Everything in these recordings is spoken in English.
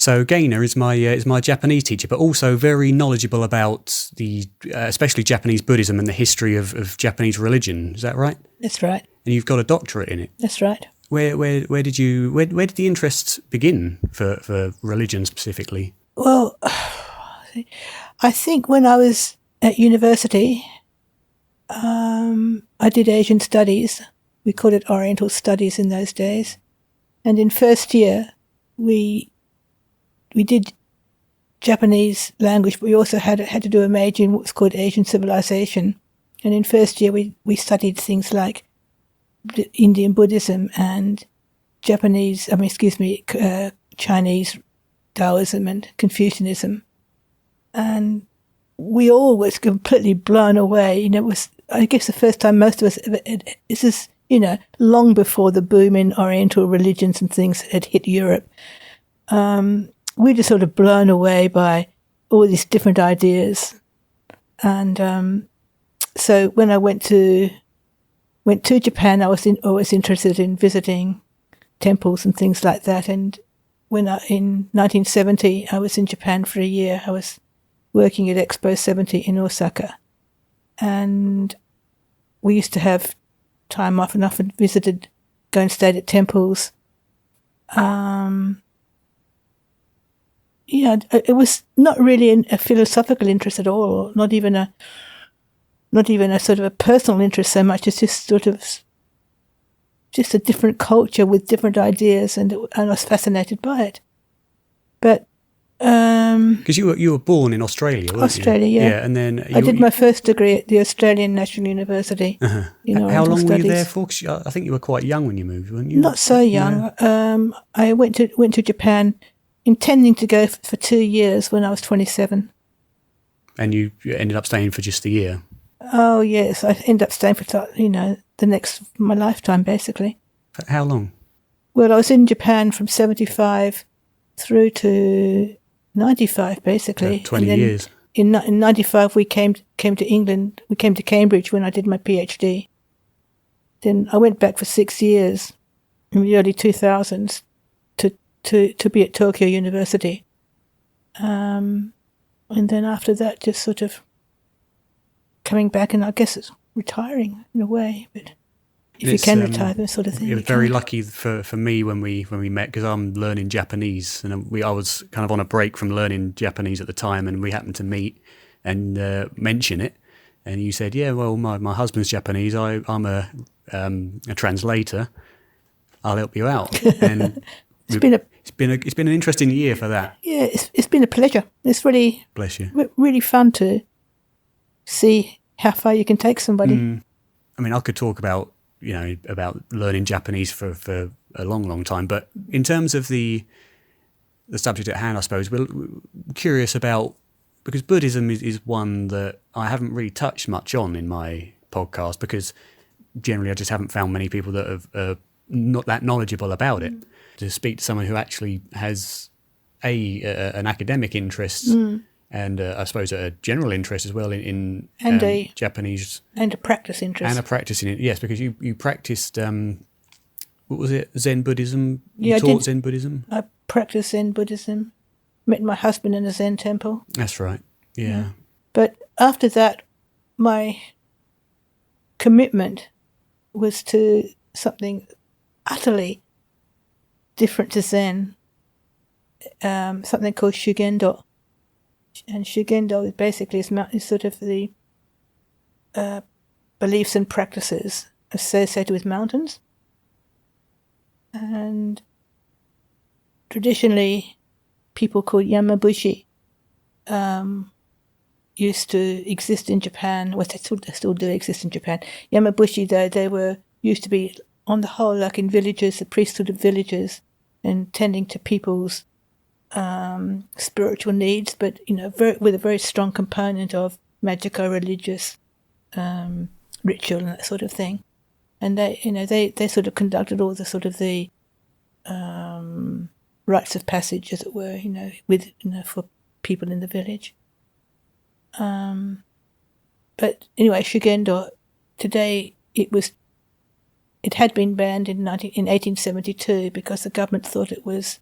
So Gaynor is my Japanese teacher, but also very knowledgeable about especially Japanese Buddhism and the history of Japanese religion. Is that right? That's right. And you've got a doctorate in it. That's right. Where did the interest begin for religion specifically? Well, I think when I was at university, I did Asian studies. We called it Oriental Studies in those days. And in first year, we did Japanese language, but we also had to do a major in what's called Asian civilization. And in first year, we studied things like Indian Buddhism and Chinese Taoism and Confucianism. And we all was completely blown away. It was, I guess, the first time most of us, this is, long before the boom in Oriental religions and things had hit Europe. We were just sort of blown away by all these different ideas. And so when I went to Japan, I was always interested in visiting temples and things like that. And in 1970, I was in Japan for a year. I was working at Expo 70 in Osaka. And we used to have time off and often visited, go and stayed at temples. It was not really a philosophical interest at all, not even a sort of a personal interest so much. It's just sort of just a different culture with different ideas, and I was fascinated by it. But because you were born in Australia, weren't Australia, you? yeah. And then I did my first degree at the Australian National University. How long were you there for? 'Cause I think you were quite young when you moved, weren't you? Not so young. No. I went to Japan intending to go for 2 years when I was 27. And you ended up staying for just a year? Oh, yes. I ended up staying for, my lifetime, basically. For how long? Well, I was in Japan from 75 through to 95, basically. 20 years. In 95, we came to England. We came to Cambridge when I did my PhD. Then I went back for 6 years in the early 2000s to be at Tokyo University. And then after that, just sort of coming back, and I guess it's retiring in a way, but if you can retire, that sort of thing. It was very lucky for me when we met, because I'm learning Japanese, and I was kind of on a break from learning Japanese at the time, and we happened to meet and mention it, and you said, "Yeah, well, my husband's Japanese. I'm a translator. I'll help you out." And it's been an interesting year for that. Yeah, it's been a pleasure. It's really, bless you, really fun to see how far you can take somebody. I mean, I could talk about learning Japanese for a long time, but in terms of the subject at hand, I suppose we're curious about, because Buddhism is one that I haven't really touched much on in my podcast, because generally I just haven't found many people that are not that knowledgeable about it. To speak to someone who actually has an academic interest and I suppose a general interest as well in Japanese, and a practice interest, and a practice in it. Yes, because you practiced what was it, Zen Buddhism? Yeah, you taught Zen Buddhism. I practiced Zen Buddhism. Met my husband in a Zen temple. That's right. Yeah. But after that, my commitment was to something utterly different to Zen, something called Shugendo. And Shugendo basically is sort of the beliefs and practices associated with mountains. And traditionally, people called Yamabushi used to exist in Japan. Well, they still do exist in Japan. Yamabushi, they used to be, on the whole, like in villages, the priesthood of villages, and tending to people's spiritual needs, but with a very strong component of magical religious ritual and that sort of thing. And they sort of conducted all the sort of the rites of passage, as it were, for people in the village. But anyway, Shugendo, today it had been banned in 1872 because the government thought it was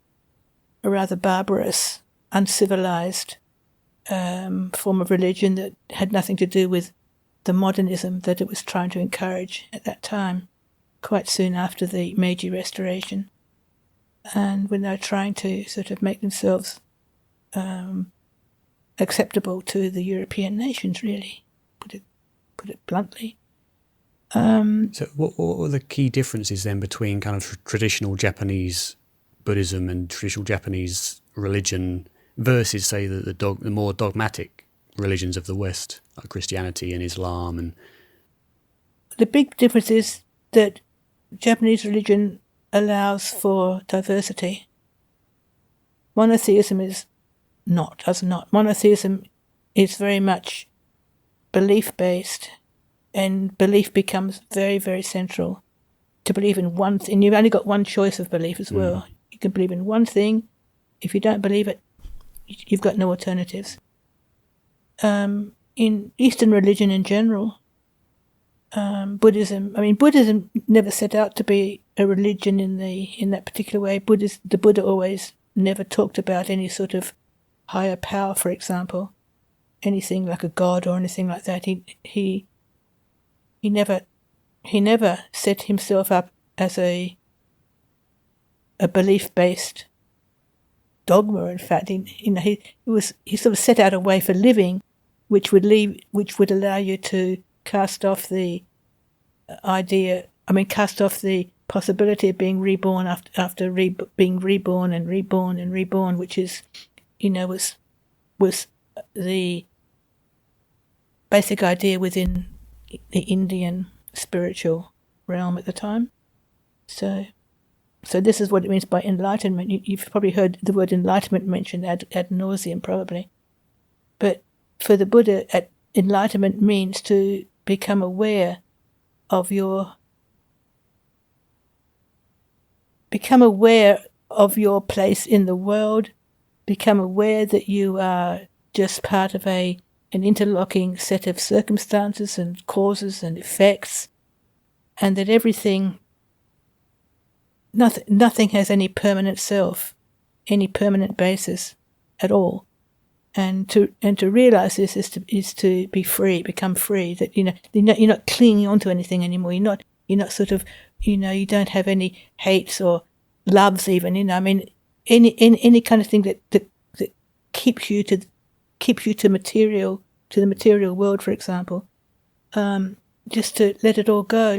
a rather barbarous, uncivilized form of religion that had nothing to do with the modernism that it was trying to encourage at that time, quite soon after the Meiji Restoration. And when they're trying to sort of make themselves acceptable to the European nations, really, put it bluntly. So what were the key differences then between kind of traditional Japanese Buddhism and traditional Japanese religion versus, say, the more dogmatic religions of the West, like Christianity and Islam? And the big difference is that Japanese religion allows for diversity. Monotheism does not. Monotheism is very much belief-based, and belief becomes very, very central. To believe in one thing, you've only got one choice of belief as well. You can believe in one thing. If you don't believe it, you've got no alternatives. In Eastern religion in general, Buddhism never set out to be a religion in that particular way. The Buddha always never talked about any sort of higher power, for example, anything like a god or anything like that. He never set himself up as a belief-based dogma. In fact, he sort of set out a way for living, which would allow you to cast off the possibility of being reborn after being reborn and reborn and reborn, which is, was the basic idea within the Indian spiritual realm at the time. So this is what it means by enlightenment. You've probably heard the word enlightenment mentioned ad nauseum, probably. But for the Buddha, enlightenment means to become aware of your place in the world, become aware that you are just part of an interlocking set of circumstances and causes and effects, and that nothing has any permanent self, any permanent basis at all. And to realize this is to be free, become free. That you're not clinging onto anything anymore. You're not sort of you don't have any hates or loves even. Any kind of thing that keeps you to the material world, for example. Just to let it all go,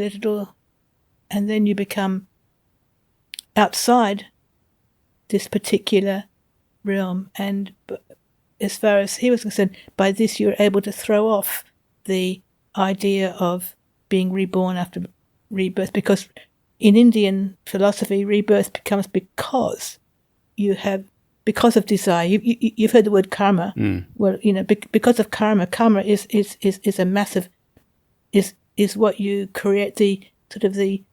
and then you become outside this particular realm. And as far as he was concerned, by this you're able to throw off the idea of being reborn after rebirth, because in Indian philosophy, rebirth comes because of desire. You've heard the word karma. Well, because of karma. Karma is a massive, is what you create, the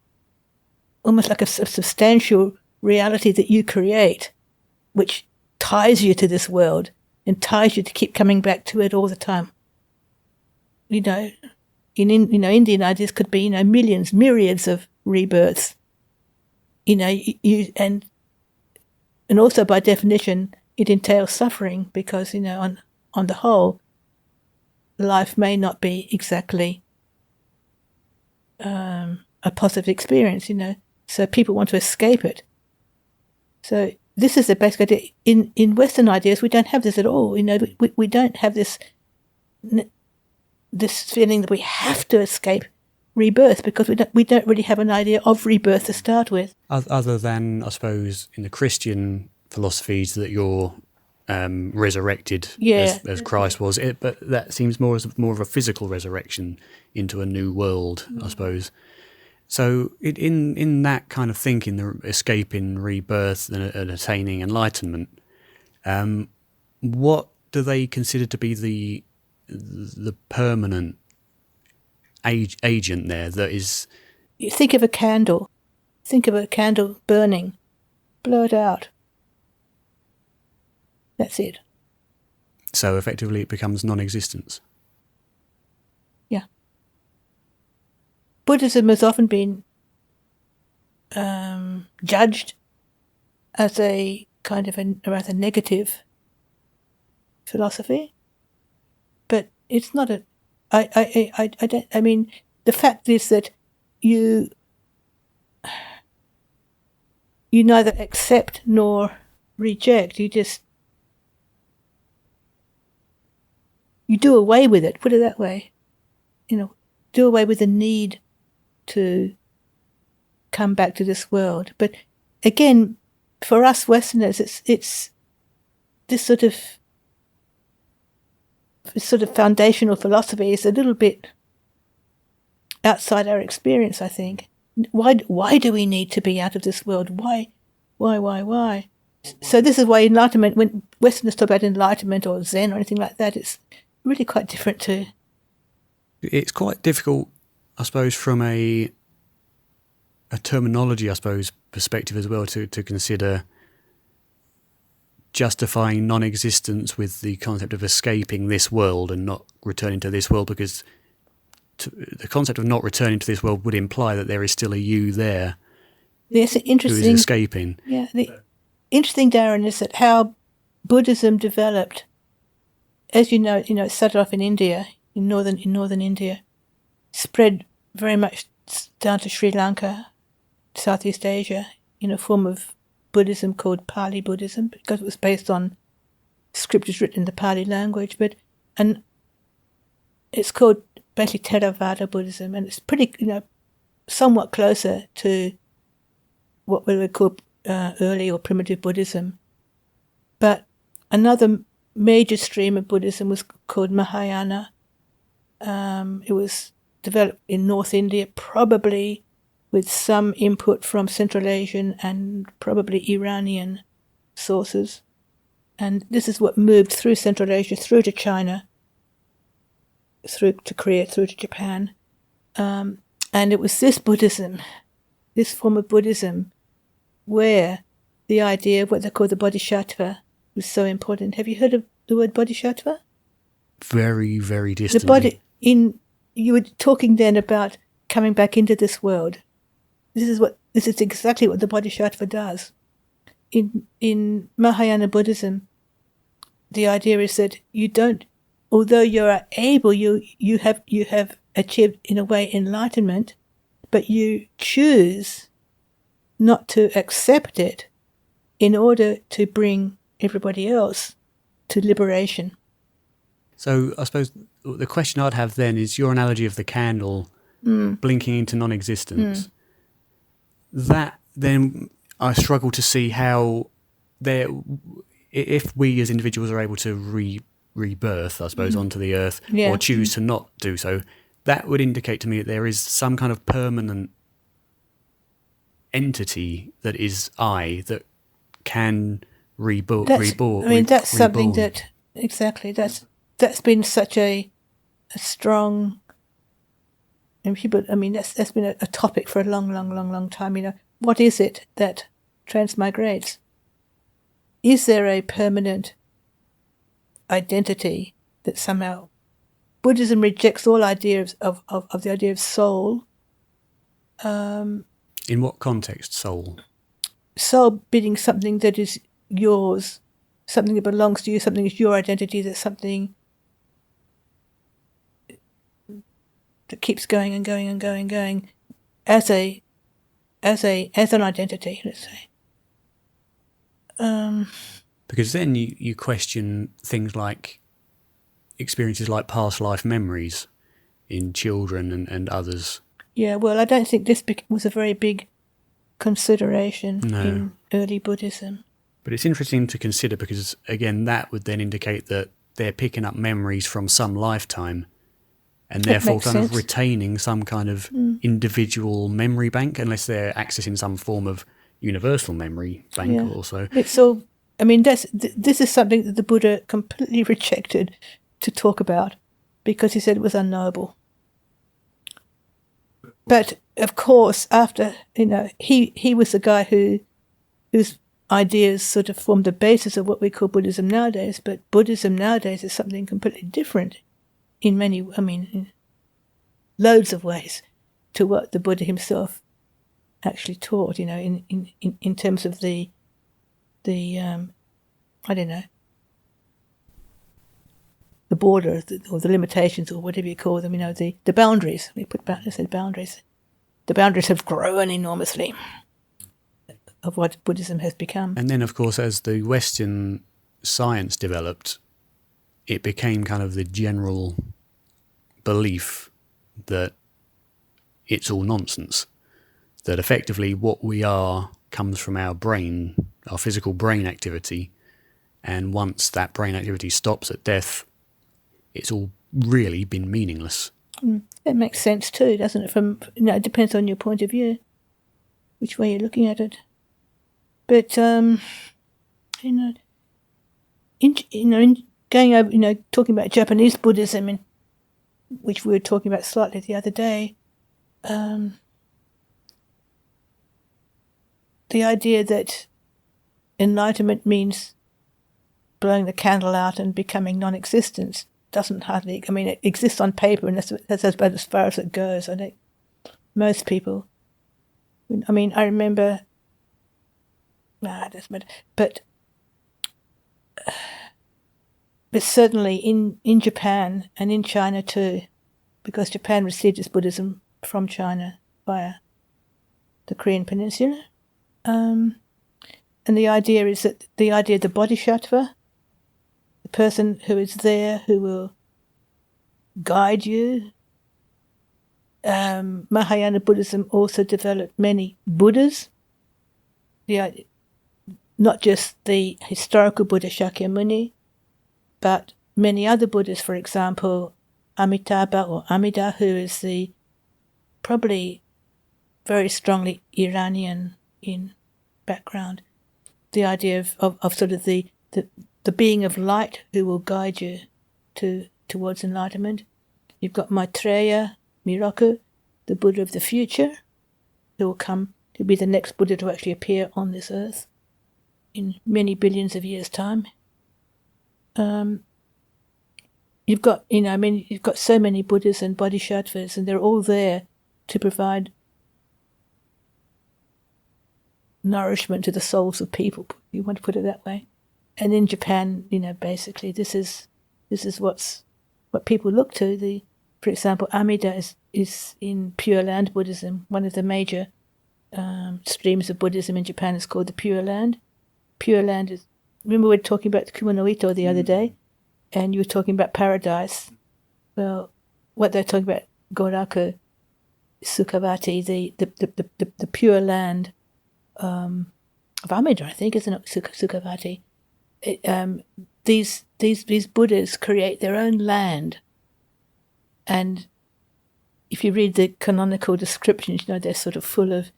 almost like a substantial reality that you create, which ties you to this world and ties you to keep coming back to it all the time. Indian ideas could be, millions, myriads of rebirths. And also by definition, it entails suffering because, on the whole, life may not be exactly a positive experience, So people want to escape it. So this is the basic idea. In Western ideas, we don't have this at all. We don't have this feeling that we have to escape rebirth, because we don't really have an idea of rebirth to start with. Other than, I suppose, in the Christian philosophies that you're resurrected as Christ was, but that seems more of a physical resurrection into a new world, I suppose. So in that kind of thinking, the escaping rebirth and attaining enlightenment, what do they consider to be the permanent agent there that is... You think of a candle. Think of a candle burning. Blow it out. That's it. So effectively it becomes non-existence. Yeah. Buddhism has often been judged as a kind of a rather negative philosophy. But it's not a. I don't. I mean, the fact is that you neither accept nor reject. You do away with it. Put it that way. Do away with the need to come back to this world. But again, for us Westerners, it's this sort of foundational philosophy is a little bit outside our experience, I think. Why do we need to be out of this world? Why? So this is why enlightenment, when Westerners talk about enlightenment or Zen or anything like that, it's really quite different to... It's quite difficult, I suppose, from a terminology, I suppose, perspective as well, to consider justifying non-existence with the concept of escaping this world and not returning to this world, because the concept of not returning to this world would imply that there is still a you there who is escaping. Yeah, the interesting, Darren, is that how Buddhism developed, as you know, it started off in India, in northern India, spread very much down to Sri Lanka, Southeast Asia, in a form of Buddhism called Pali Buddhism, because it was based on scriptures written in the Pali language. And it's called basically Theravada Buddhism, and it's pretty, somewhat closer to what we would call early or primitive Buddhism. But another major stream of Buddhism was called Mahayana. It was developed in North India, probably with some input from Central Asian and probably Iranian sources. And this is what moved through Central Asia, through to China, through to Korea, through to Japan. And it was this Buddhism, this form of Buddhism, where the idea of what they call the bodhisattva was so important. Have you heard of the word bodhisattva? Very, very distantly. You were talking then about coming back into this world. This is exactly what the bodhisattva does. In Mahayana Buddhism, the idea is that you don't, although you are able, you have achieved in a way enlightenment, but you choose not to accept it in order to bring everybody else to liberation. So I suppose the question I'd have then is your analogy of the candle blinking into non-existence. That then I struggle to see how if we as individuals are able to rebirth, I suppose, onto the earth, or choose to not do so, that would indicate to me that there is some kind of permanent entity that is I that can reborn. I mean, that's something that, exactly, that's been such a strong, and people, I mean, that's been a topic for a long time. What is it that transmigrates? Is there a permanent identity that somehow Buddhism rejects all ideas of the idea of soul? In what context, soul? Soul being something that is yours, something that belongs to you, something is your identity, that's something that keeps going and going and going and going as an identity, let's say. Because then you question things like experiences like past life memories in children and others. Yeah, well, I don't think this was a very big consideration in early Buddhism. But it's interesting to consider because, again, that would then indicate that they're picking up memories from some lifetime and therefore kind of retaining some kind of individual memory bank, unless they're accessing some form of universal memory bank also. It's all, I mean, this is something that the Buddha completely rejected to talk about because he said it was unknowable. But, of course, after, he was the guy whose ideas sort of formed the basis of what we call Buddhism nowadays, but Buddhism nowadays is something completely different in loads of ways to what the Buddha himself actually taught, in terms of the the I don't know, the border or the limitations or whatever you call them, the boundaries. I said boundaries. The boundaries have grown enormously of what Buddhism has become. And then, of course, as the Western science developed, it became kind of the general belief that it's all nonsense, that effectively what we are comes from our brain, our physical brain activity, and once that brain activity stops at death, it's all really been meaningless. That makes sense too, doesn't it? It depends on your point of view, which way you're looking at it. But in going over, talking about Japanese Buddhism, which we were talking about slightly the other day, the idea that enlightenment means blowing the candle out and becoming non-existent doesn't hardly. I mean, it exists on paper, and that's about as far as it goes. I think most people. I mean, I remember. It doesn't matter. But certainly in Japan and in China too, because Japan received its Buddhism from China via the Korean Peninsula. And the idea is that the bodhisattva, the person who is there who will guide you. Mahayana Buddhism also developed many Buddhas. Not just the historical Buddha Shakyamuni, but many other Buddhas, for example, Amitabha or Amida, who is probably very strongly Iranian in background. The idea of sort of the being of light who will guide you towards enlightenment. You've got Maitreya Miraku, the Buddha of the future, who will come to be the next Buddha to actually appear on this earth in many billions of years' time. You've got so many Buddhas and Bodhisattvas, and they're all there to provide nourishment to the souls of people. You want to put it that way. And in Japan, basically, this is what people look to. For example, Amida is in Pure Land Buddhism. One of the major streams of Buddhism in Japan is called the Pure Land. Pure Land is. Remember we were talking about the Kuma no Ito the other day, and you were talking about paradise. Well, what they're talking about, Goraku Sukhavati, the Pure Land of Amida, I think, isn't it? Sukhavati. These Buddhas create their own land, and if you read the canonical descriptions, they're sort of full of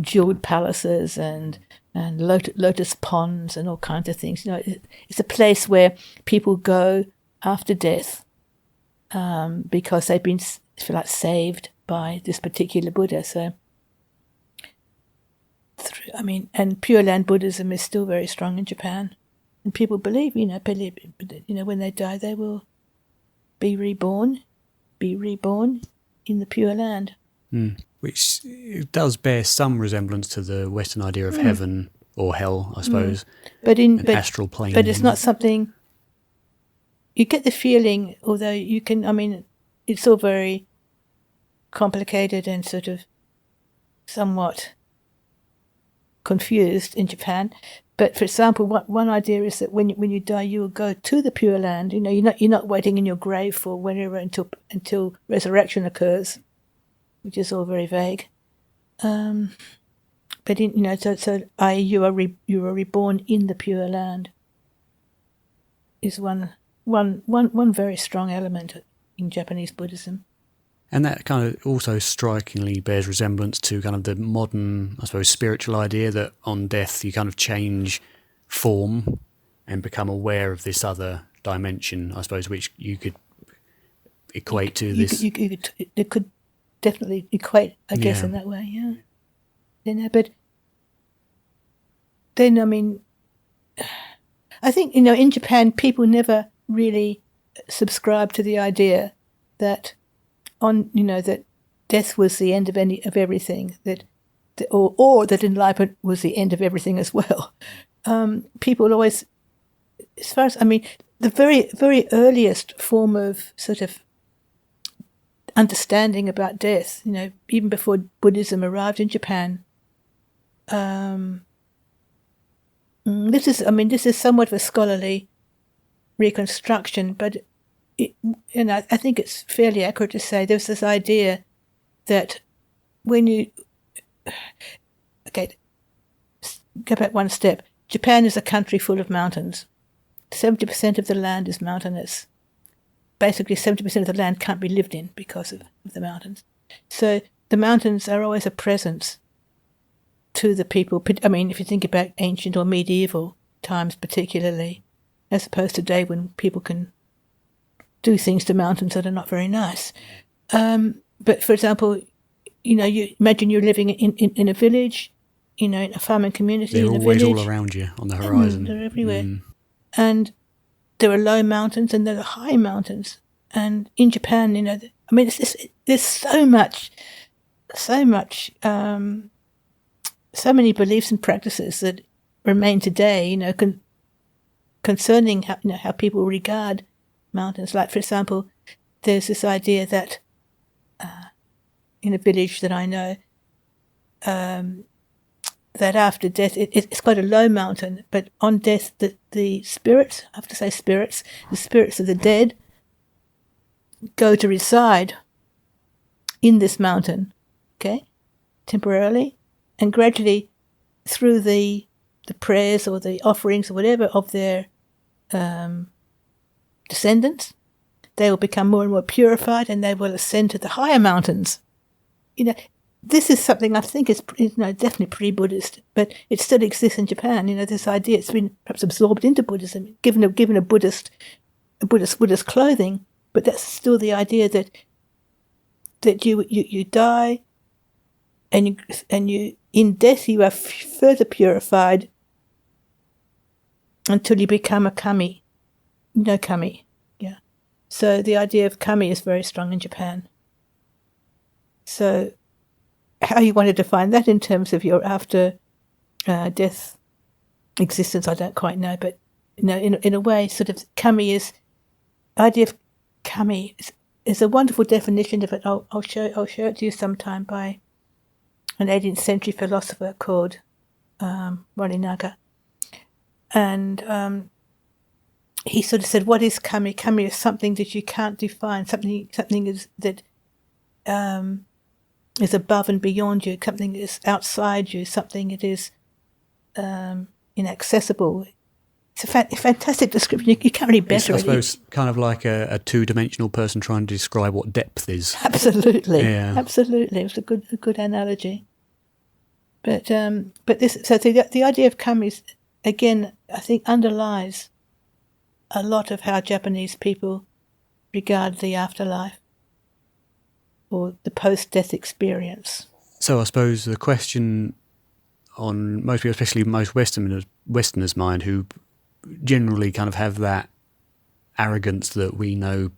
jeweled palaces and lotus ponds and all kinds of things. It's a place where people go after death because they've been, saved by this particular Buddha. So, and Pure Land Buddhism is still very strong in Japan, and people believe, when they die, they will be reborn in the Pure Land. Which does bear some resemblance to the Western idea of heaven or hell, I suppose. But astral plane. But it's not something you get the feeling, although you can. It's all very complicated and sort of somewhat confused in Japan. But for example, one idea is that when you die, you will go to the Pure Land. You're not waiting in your grave for whenever until resurrection occurs, which is all very vague. But you are reborn in the Pure Land. Is one very strong element in Japanese Buddhism. And that kind of also strikingly bears resemblance to kind of the modern, I suppose, spiritual idea that on death you kind of change form and become aware of this other dimension, I suppose, which you could equate to this. It could definitely equate, I guess, in that way, yeah. But then, I think, in Japan, people never really subscribe to the idea that that death was the end of everything, or that enlightenment was the end of everything as well. people always, as far as, I mean, the very, very earliest form of sort of understanding about death, even before Buddhism arrived in Japan, this is somewhat of a scholarly reconstruction, but I think it's fairly accurate to say there's this idea that when you go back one step, Japan is a country full of mountains. 70% of the land is mountainous. Basically, 70% of the land can't be lived in because of the mountains. So the mountains are always a presence to the people. I mean, if you think about ancient or medieval times particularly, as opposed to today when people can do things to mountains that are not very nice. But for example, you imagine you're living in a village, in a farming community. They're in a always village. all around you on the horizon. They're everywhere. And there are low mountains and there are high mountains. And in Japan, there's so many beliefs and practices that remain today, concerning how people regard mountains. Like, for example, there's this idea that in a village that I know, that after death, it's quite a low mountain, but on death, the spirits, I have to say spirits, the spirits of the dead go to reside in this mountain, temporarily, and gradually through the prayers or the offerings or whatever of their descendants, they will become more and more purified and they will ascend to the higher mountains. This is something I think is definitely pre-Buddhist, but it still exists in Japan. This idea, it's been perhaps absorbed into Buddhism, given a Buddhist clothing, but that's still the idea that you die, and you in death you are further purified until you become a kami. Kami, yeah. So the idea of kami is very strong in Japan. So how you want to define that in terms of your after death existence, I don't quite know. But in a way, sort of kami is idea of kami is a wonderful definition of it. I'll show it to you sometime by an 18th century philosopher called Morinaga, and he sort of said, "What is kami? Kami is something that you can't define. Something is that." Is above and beyond you, something is outside you, something it is inaccessible. It's a fantastic description. You can't really better it. I suppose kind of like a two-dimensional person trying to describe what depth is. Absolutely, yeah. Absolutely. It was a good analogy. But the idea of kami is, again, I think underlies a lot of how Japanese people regard the afterlife or the post-death experience. So I suppose the question on most people, especially most Westerners' mind, who generally kind of have that arrogance that we know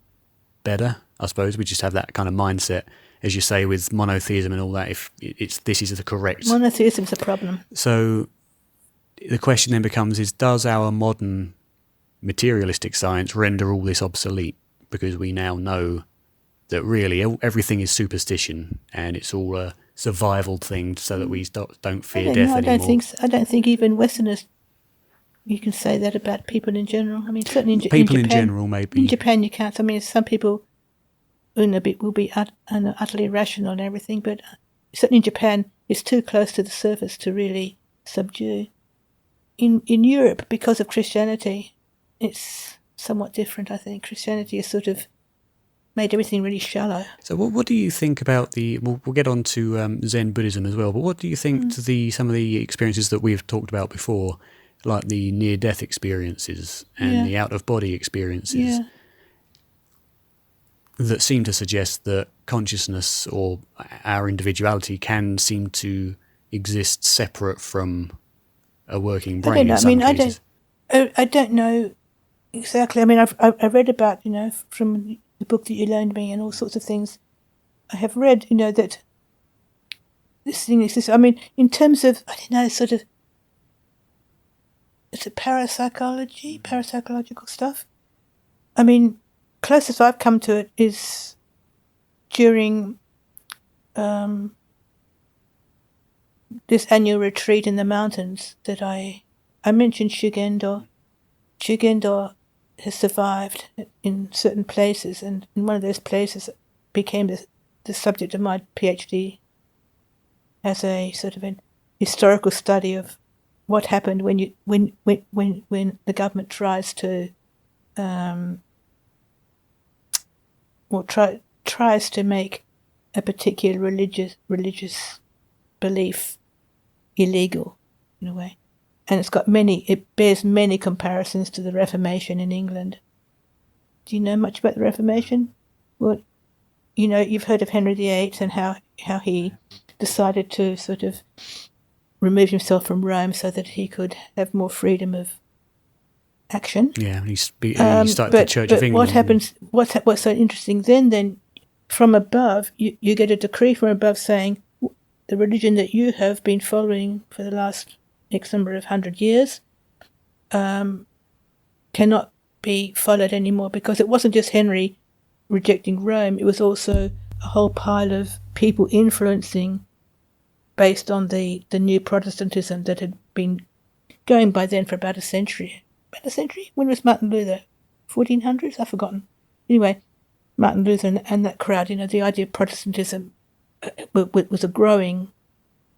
better, I suppose, we just have that kind of mindset, as you say, with monotheism and all that, if this is the correct... Monotheism's a problem. So the question then becomes, does our modern materialistic science render all this obsolete? Because we now know that really everything is superstition and it's all a survival thing so that we don't fear death anymore. I don't think even Westerners, you can say that about people in general. I mean, certainly in Japan, in general, maybe. In Japan you can't. I mean, some people will be utterly irrational and everything, but certainly in Japan it's too close to the surface to really subdue. In Europe, because of Christianity, it's somewhat different, I think. Christianity is sort of made everything really shallow. So what do you think about we'll get on to Zen Buddhism as well, but what do you think to some of the experiences that we've talked about before, like the near-death experiences and the out-of-body experiences, that seem to suggest that consciousness or our individuality can seem to exist separate from a working brain in some cases? I don't know exactly. I mean, I read about, from the book that you loaned me and all sorts of things. I have read, that this thing exists. I mean, in terms of, I don't know, sort of is it parapsychological stuff. I mean, closest I've come to it is during this annual retreat in the mountains that I mentioned Shugendo. Shugendo has survived in certain places, and in one of those places became the subject of my PhD as a sort of an historical study of what happened when the government tries to tries to make a particular religious belief illegal in a way. And it bears many comparisons to the Reformation in England. Do you know much about the Reformation? Well, you've heard of Henry VIII and how he decided to sort of remove himself from Rome so that he could have more freedom of action. Yeah, he started the Church of England. What happens? What's so interesting? Then from above, you get a decree from above saying the religion that you have been following for the last X number of 100 years cannot be followed anymore, because it wasn't just Henry rejecting Rome, it was also a whole pile of people influencing based on the new Protestantism that had been going by then for about a century. About a century? When was Martin Luther? 1400s? I've forgotten. Anyway, Martin Luther and that crowd, the idea of Protestantism was a growing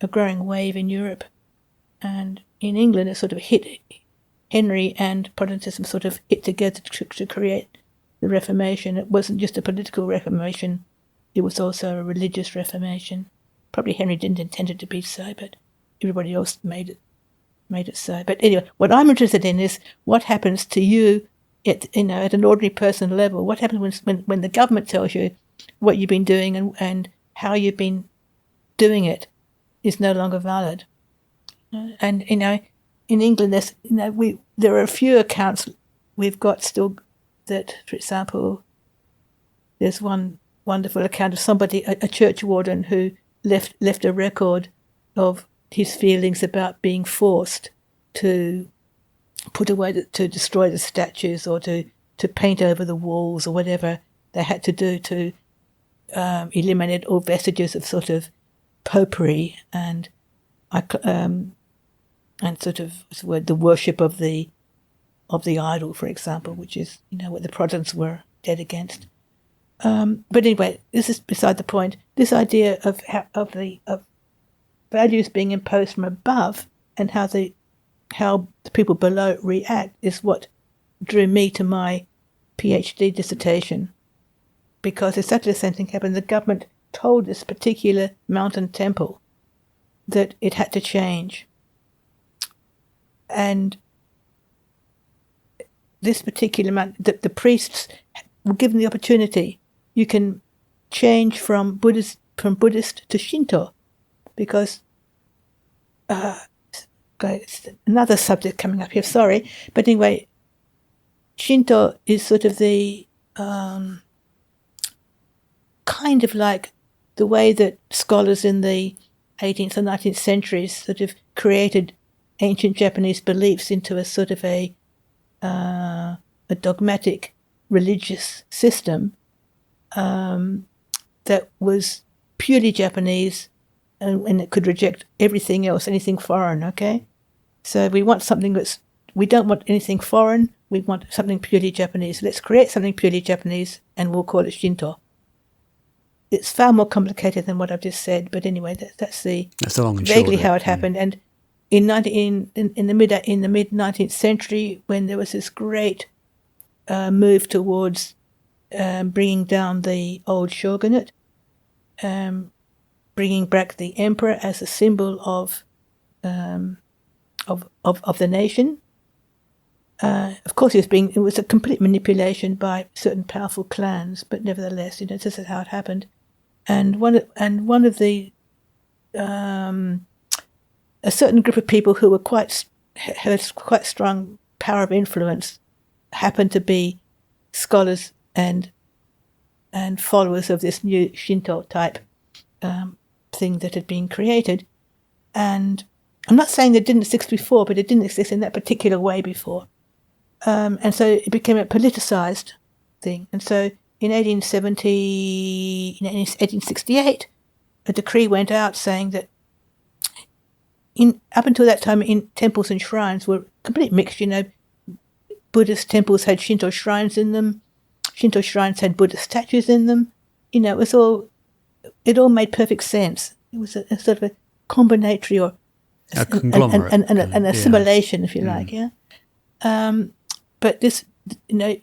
wave in Europe. And in England, it sort of hit Henry and Protestantism sort of hit together to create the Reformation. It wasn't just a political Reformation, it was also a religious Reformation. Probably Henry didn't intend it to be so, but everybody else made it so. But anyway, what I'm interested in is what happens to you at an ordinary person level. What happens when the government tells you what you've been doing and how you've been doing it is no longer valid. And in England, there are a few accounts we've got still that, for example, there's one wonderful account of somebody, a church warden, who left a record of his feelings about being forced to to destroy the statues or to paint over the walls or whatever they had to do to eliminate all vestiges of sort of popery and sort of the worship of the idol, for example, which is what the Protestants were dead against. But anyway, this is beside the point. This idea of values being imposed from above and how the people below react is what drew me to my PhD dissertation, because exactly the same thing happened. The government told this particular mountain temple that it had to change. And this particular the priests were given the opportunity. You can change from Buddhist to Shinto, because it's another subject coming up here. Sorry, but anyway, Shinto is sort of the kind of like the way that scholars in the 18th and 19th centuries sort of created ancient Japanese beliefs into a sort of a dogmatic religious system that was purely Japanese, and it could reject everything else, anything foreign, okay? So we don't want anything foreign, we want something purely Japanese. Let's create something purely Japanese and we'll call it Shinto. It's far more complicated than what I've just said, but anyway, that's the long and vaguely short how it happened. And in the mid 19th century, when there was this great move towards bringing down the old shogunate, bringing back the emperor as a symbol of the nation. Of course, it was a complete manipulation by certain powerful clans, but nevertheless, this is how it happened. And one of the a certain group of people who were had quite strong power of influence happened to be scholars and followers of this new Shinto type thing that had been created, and I'm not saying it didn't exist before, but it didn't exist in that particular way before. And so it became a politicized thing. And so in 1868, a decree went out saying that up until that time, in temples and shrines were complete mixed. Buddhist temples had Shinto shrines in them. Shinto shrines had Buddhist statues in them. It all made perfect sense. It was a sort of a combinatory or a conglomerate and an assimilation, if you like, yeah. But this, the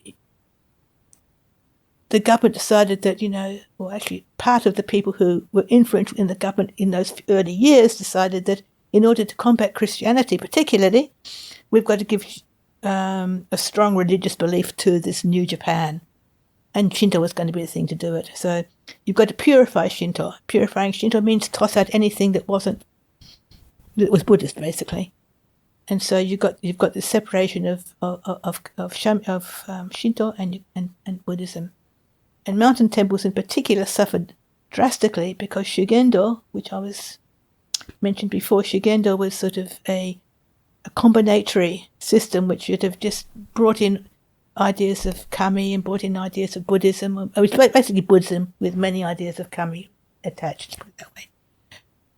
government decided that, actually part of the people who were influential in the government in those early years decided that in order to combat Christianity particularly, we've got to give a strong religious belief to this new Japan. And Shinto was going to be the thing to do it. So you've got to purify Shinto. Purifying Shinto means toss out anything that was Buddhist, basically. And so you've got the separation of Shinto and Buddhism. And mountain temples in particular suffered drastically because Shugendo, which I was mentioned before, Shugendo was sort of a combinatory system which should have just brought in ideas of kami and brought in ideas of Buddhism. It was basically Buddhism with many ideas of kami attached, put it that way.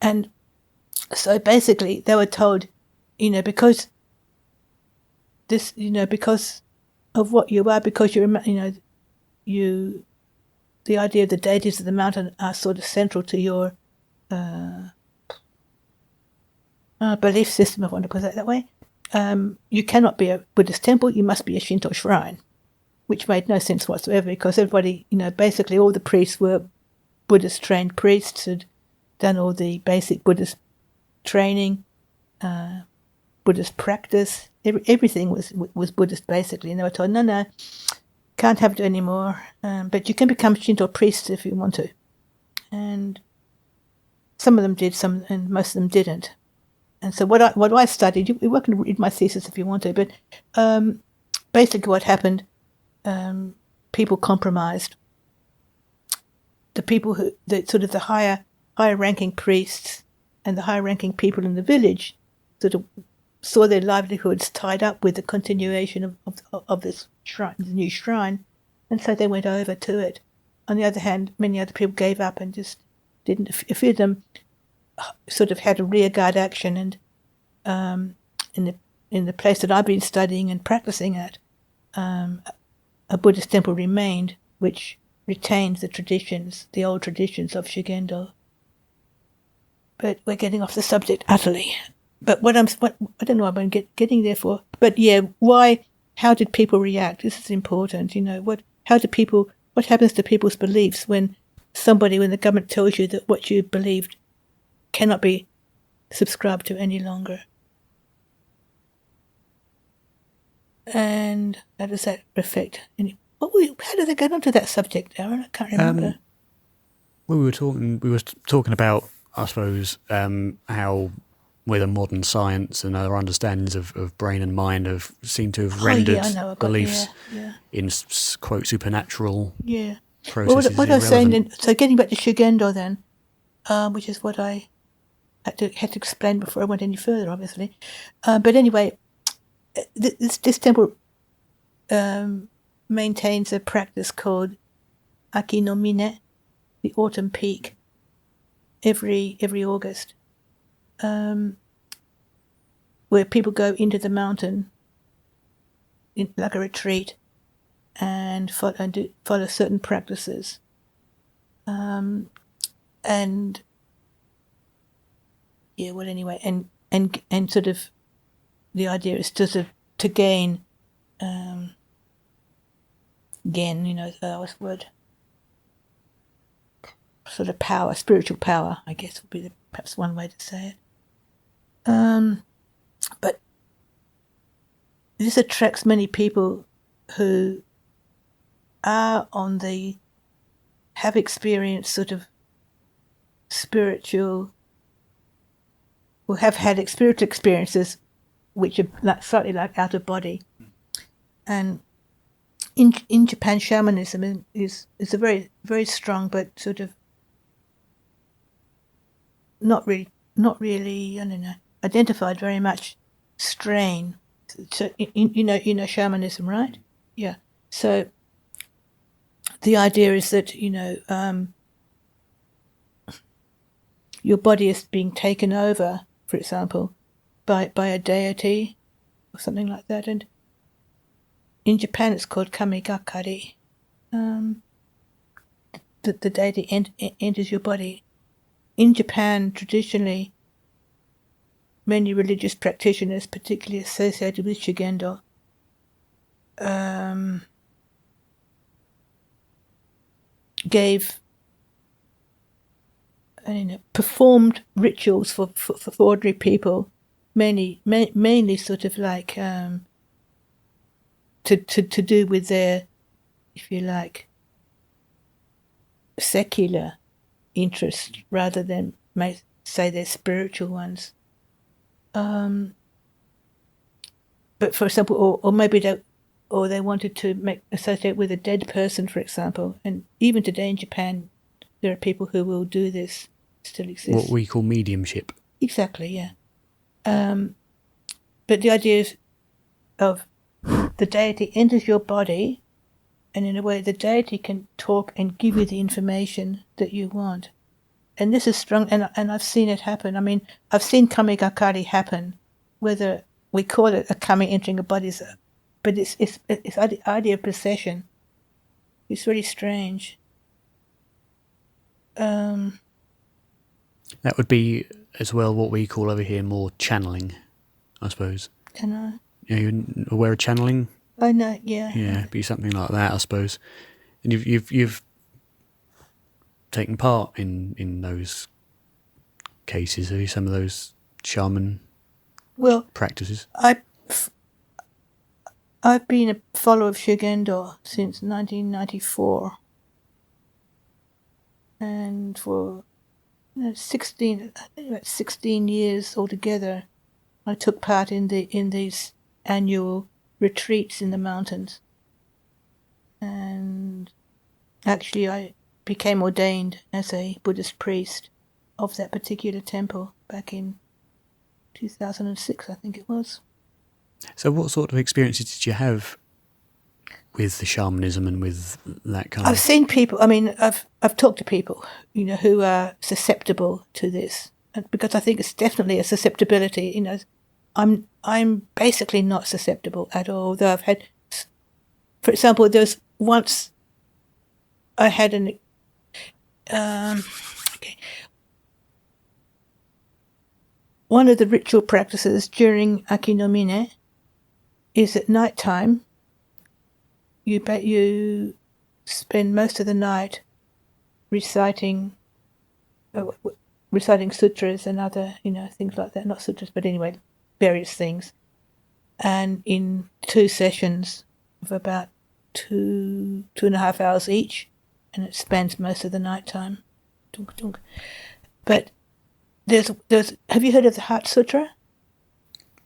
And so basically they were told, because this, because of what you are, because you're, the idea of the deities of the mountain are sort of central to your belief system, if I want to put it that way. You cannot be a Buddhist temple, you must be a Shinto shrine, which made no sense whatsoever because everybody, basically all the priests were Buddhist trained priests, had done all the basic Buddhist training, Buddhist practice, everything was Buddhist basically, and they were told, no, can't have it anymore, but you can become Shinto priests if you want to. And some of them did, and most of them didn't. And so what I studied, you're welcome to read my thesis if you want to, but basically what happened, people compromised. The people the higher ranking priests and the higher ranking people in the village sort of saw their livelihoods tied up with the continuation of this shrine, the new shrine, and so they went over to it. On the other hand, many other people gave up and just didn't. A few of them sort of had a rearguard action, and in the place that I've been studying and practicing at, a Buddhist temple remained, which retains the old traditions of Shugendo. But we're getting off the subject utterly. But I don't know what I'm getting there for. But yeah, why? How did people react? This is important. What happens to people's beliefs when the government tells you that what you believed cannot be subscribed to any longer? And how does that affect? How did they get onto that subject, Aaron? I can't remember. We were talking about, I suppose, how with modern science and our understandings of brain and mind seem to have rendered beliefs in quote supernatural processes. Well, what I was saying then, so getting back to Shugendo then, which is what I had to explain before I went any further, obviously. But anyway, this temple maintains a practice called Aki no Mine, the autumn peak, every August, where people go into the mountain like a retreat and follow certain practices, and sort of the idea is to gain what's the word? Sort of power, spiritual power, I guess would be perhaps one way to say it. But this attracts many people who have experienced sort of spiritual, or have had spiritual experiences which are slightly like out of body. And in Japan, shamanism is a very, very strong but sort of not really, I don't know, identified very much strain. So shamanism, right? Yeah. So the idea is that your body is being taken over, for example, by a deity or something like that. And in Japan, it's called kamigakari. The deity enters your body. In Japan, traditionally, many religious practitioners, particularly associated with Shugendo, performed rituals for ordinary people, mainly sort of like to do with their, if you like, secular interests rather than say their spiritual ones. But for example, or maybe they wanted to associate with a dead person, for example. And even today in Japan, there are people who will do this. Still exists. What we call mediumship. Exactly, yeah. But the idea of the deity enters your body, and in a way the deity can talk and give you the information that you want. And this is strong, and I've seen it happen. I mean, I've seen kamigakari happen, whether we call it a kami entering a body, but it's the idea of possession. It's really strange. That would be as well what we call over here more channeling, I suppose. Can I? You're aware of channeling? I know, yeah. Yeah, it'd be something like that, I suppose. And you've taken part in those cases, have you? Some of those shaman practices. I've been a follower of Shugendo since 1994, and for 16 years altogether, I took part in these annual retreats in the mountains, and actually I became ordained as a Buddhist priest of that particular temple back in 2006, I think it was. So what sort of experiences did you have with the shamanism and with that kind of... I've seen people, I mean, I've talked to people, who are susceptible to this, because I think it's definitely a susceptibility. I'm basically not susceptible at all, though I've had, for example, there's once I had one of the ritual practices during Akinomine is at night time. You spend most of the night reciting sutras and other, things like that. Not sutras, but anyway, various things. And in 2 sessions of about 2.5 hours each, and it spans most of the night time. But there's. Have you heard of the Heart Sutra?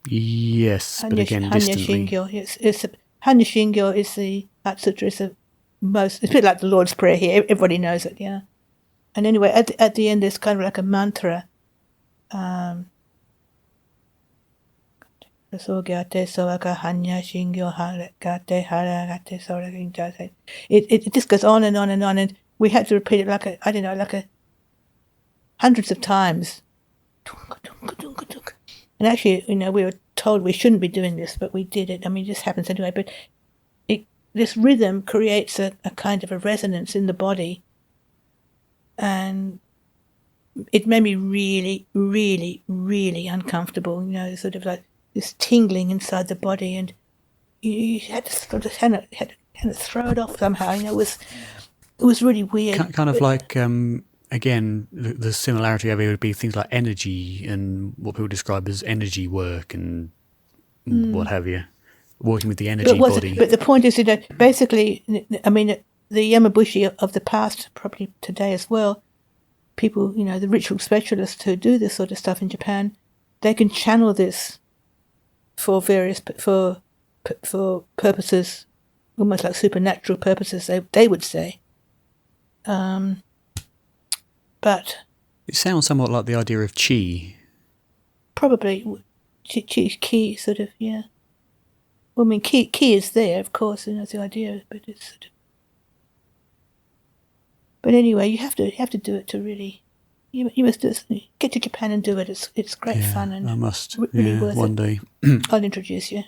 Yes, but again, distantly. Shingyo. It's Hanya Shingyo is the Heart Sutra. It's it's a bit like the Lord's Prayer here. Everybody knows it, yeah. And anyway, at the end, there's kind of like a mantra. It just goes on and on and on, and we had to repeat it like hundreds of times. And actually, we were told we shouldn't be doing this, but we did it. I mean, it just happens anyway. But this rhythm creates a kind of a resonance in the body, and it made me really, really, really uncomfortable. Sort of like this tingling inside the body, and you had to sort of had to throw it off somehow. It was really weird. Kind of like. Again, the similarity over here would be things like energy and what people describe as energy work and what have you, working with the energy body. But the point is, basically, I mean, the Yamabushi of the past, probably today as well, people, the ritual specialists who do this sort of stuff in Japan, they can channel this for various for purposes, almost like supernatural purposes. They would say. But it sounds somewhat like the idea of chi. probably key sort of, yeah. Well, I mean, key is there, of course, and that's the idea, but it's sort of. But anyway, you have to do it to really. You must do it. Get to Japan and do it. It's great fun and I must. Really worth one it. day. I'll introduce you.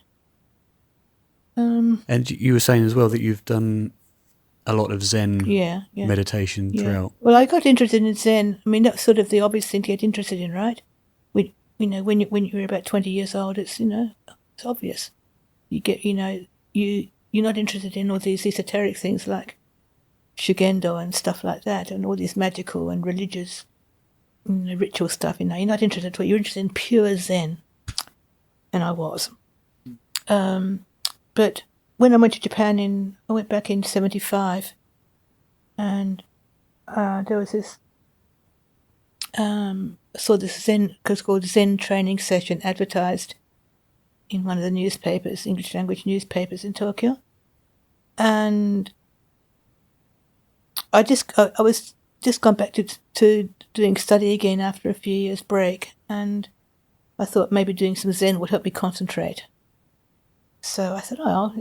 And you were saying as well that you've done a lot of Zen meditation throughout. Well, I got interested in Zen. I mean, that's sort of the obvious thing to get interested in, right? When you're about 20 years old, it's it's obvious. You get you're not interested in all these esoteric things like Shugendo and stuff like that, and all these magical and religious ritual stuff. You're not interested in it. You're interested in pure Zen, and I was. But when I went to Japan I went back in 1975, and there was this. Saw this Zen, called Zen training session advertised in one of the newspapers, English language newspapers in Tokyo, and I was just gone back to doing study again after a few years break, and I thought maybe doing some Zen would help me concentrate. So I thought,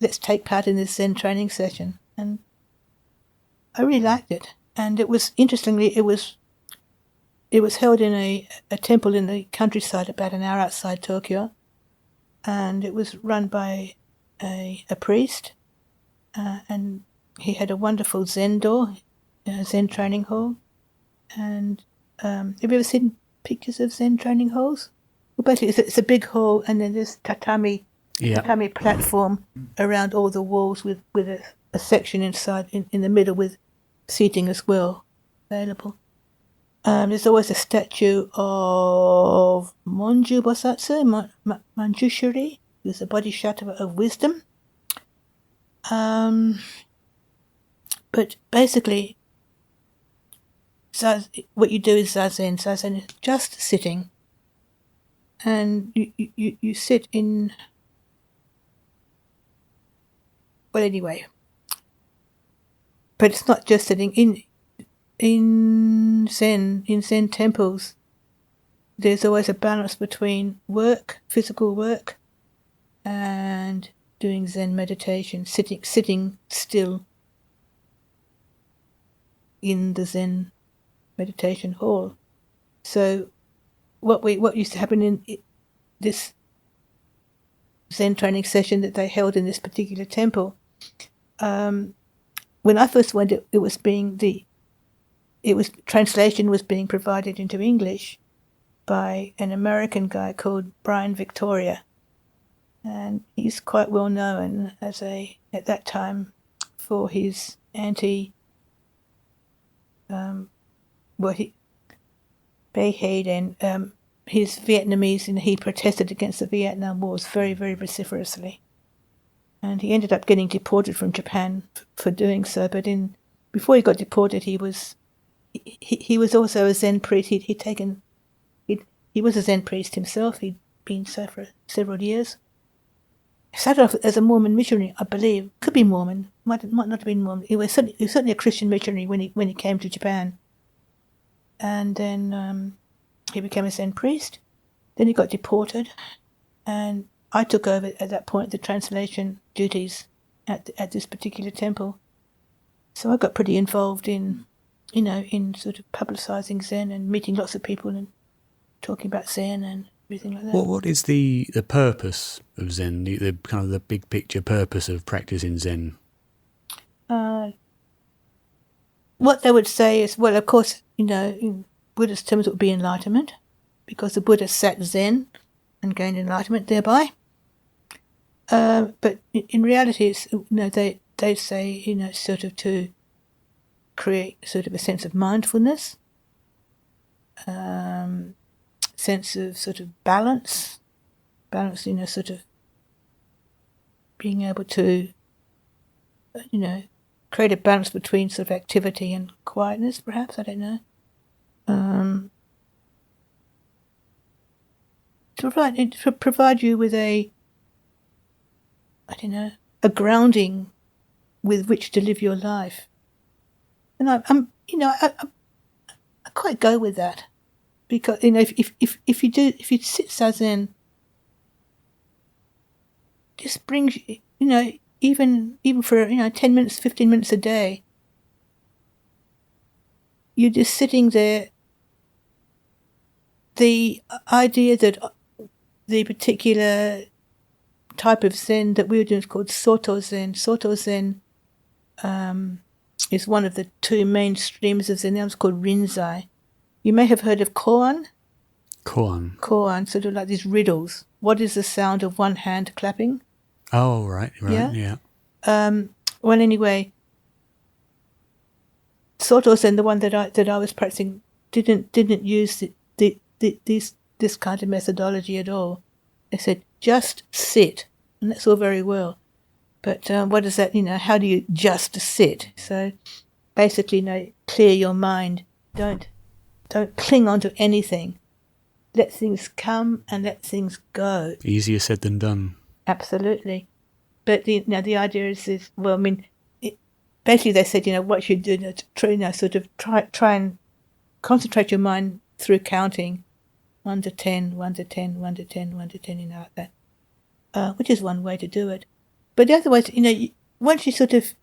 let's take part in this Zen training session, and I really liked it. And it was, interestingly, it was held in a temple in the countryside about an hour outside Tokyo, and it was run by a priest, and he had a wonderful Zen-do, Zen training hall. And have you ever seen pictures of Zen training halls? Well, basically, it's a big hall, and then there's tatami platform around all the walls with a section inside in the middle with seating as well available. There's always a statue of Monju Bosatsu, Manjushri, who's a bodhisattva of wisdom. But basically, what you do is Zazen. Zazen is just sitting, and you sit in. Well, anyway, but it's not just sitting in Zen temples. There's always a balance between work, physical work, and doing Zen meditation, sitting still in the Zen meditation hall. So what used to happen in this Zen training session that they held in this particular temple, when I first went, translation was being provided into English by an American guy called Brian Victoria, and he's quite well known at that time for his his Vietnamese, and he protested against the Vietnam Wars very, very vociferously. And he ended up getting deported from Japan for doing so. But before he got deported, he was also a Zen priest. He was a Zen priest himself. He'd been so for several years. He started off as a Mormon missionary, I believe. Could be Mormon. Might not have been Mormon. He was certainly a Christian missionary when he came to Japan. And then he became a Zen priest. Then he got deported, and I took over at that point the translation duties at this particular temple. So I got pretty involved in sort of publicising Zen and meeting lots of people and talking about Zen and everything like that. What is the purpose of Zen? The kind of the big picture purpose of practicing Zen? What they would say is, well, of course, in Buddhist terms, it would be enlightenment, because the Buddha sat Zen and gained enlightenment thereby. But in reality, it's, they say, sort of to create sort of a sense of mindfulness, sense of sort of balance, sort of being able to, create a balance between sort of activity and quietness, perhaps, I don't know. To provide you with a grounding with which to live your life. And I quite go with that. because if you sit zazen, just brings even for 10 minutes, 15 minutes a day, you're just sitting there. The idea that the particular type of Zen that we were doing is called Soto Zen. Soto Zen is one of the two main streams of Zen. It's called Rinzai. You may have heard of koan. Koan, sort of like these riddles. What is the sound of one hand clapping? Oh, right, yeah. Well, anyway, Soto Zen, the one that I was practicing, didn't use this kind of methodology at all. They said just sit, and that's all very well, but what does that? How do you just sit? So basically, clear your mind. Don't cling on to anything. Let things come and let things go. Easier said than done. Absolutely, but the idea is well, I mean, basically they said what you do, try and concentrate your mind through counting 1 to 10, 1 to 10, 1 to 10, 1 to 10, like that, which is one way to do it. But the other way, once you sort of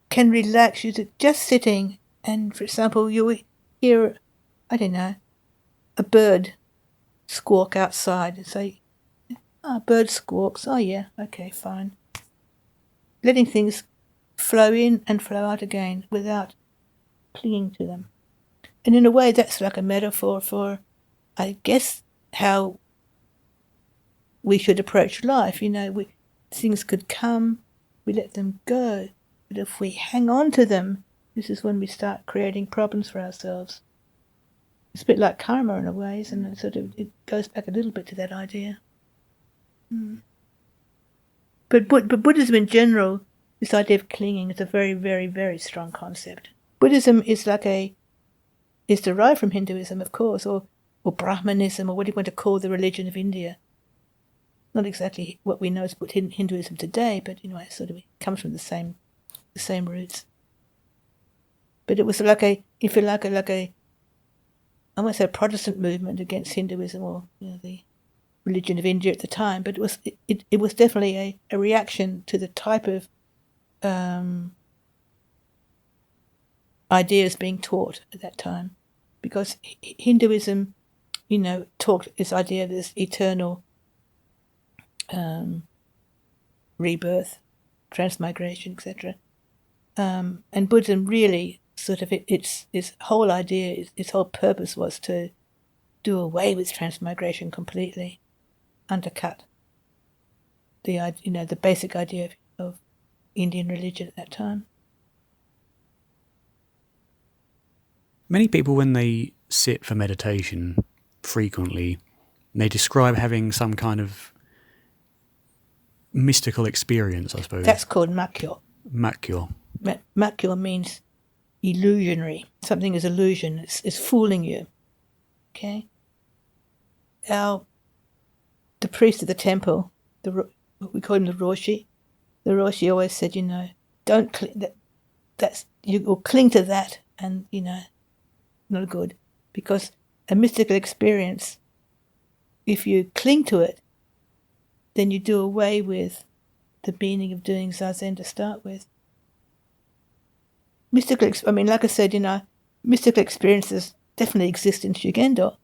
can relax, you're just sitting, and for example, you hear, I don't know, a bird squawk outside, and say, bird squawks, oh yeah, okay, fine. Letting things flow in and flow out again without clinging to them. And in a way, that's like a metaphor for, I guess, how we should approach life. Things could come, we let them go. But if we hang on to them, this is when we start creating problems for ourselves. It's a bit like karma in a way, isn't it? It goes back a little bit to that idea. But Buddhism in general, this idea of clinging is a very, very, very strong concept. Buddhism is derived from Hinduism, of course, or Brahmanism, or what do you want to call the religion of India. Not exactly what we know as Hinduism today, but it comes from the same roots. But it was like I won't say a Protestant movement against Hinduism or the religion of India at the time, but it was definitely a reaction to the type of ideas being taught at that time, because Hinduism, taught this idea of this eternal rebirth, transmigration, etc. And Buddhism really sort of its whole idea, its whole purpose was to do away with transmigration completely, undercut the basic idea of Indian religion at that time. Many people, when they sit for meditation frequently, they describe having some kind of mystical experience, I suppose. That's called makyo. Makyo. Makyo means illusionary. Something is illusion. It's fooling you. Okay? The priest of the temple, we call him the Roshi. The Roshi always said, don't you will cling to that, and not good, because a mystical experience, if you cling to it, then you do away with the meaning of doing zazen to start with. Like I said, mystical experiences definitely exist in Shugendo,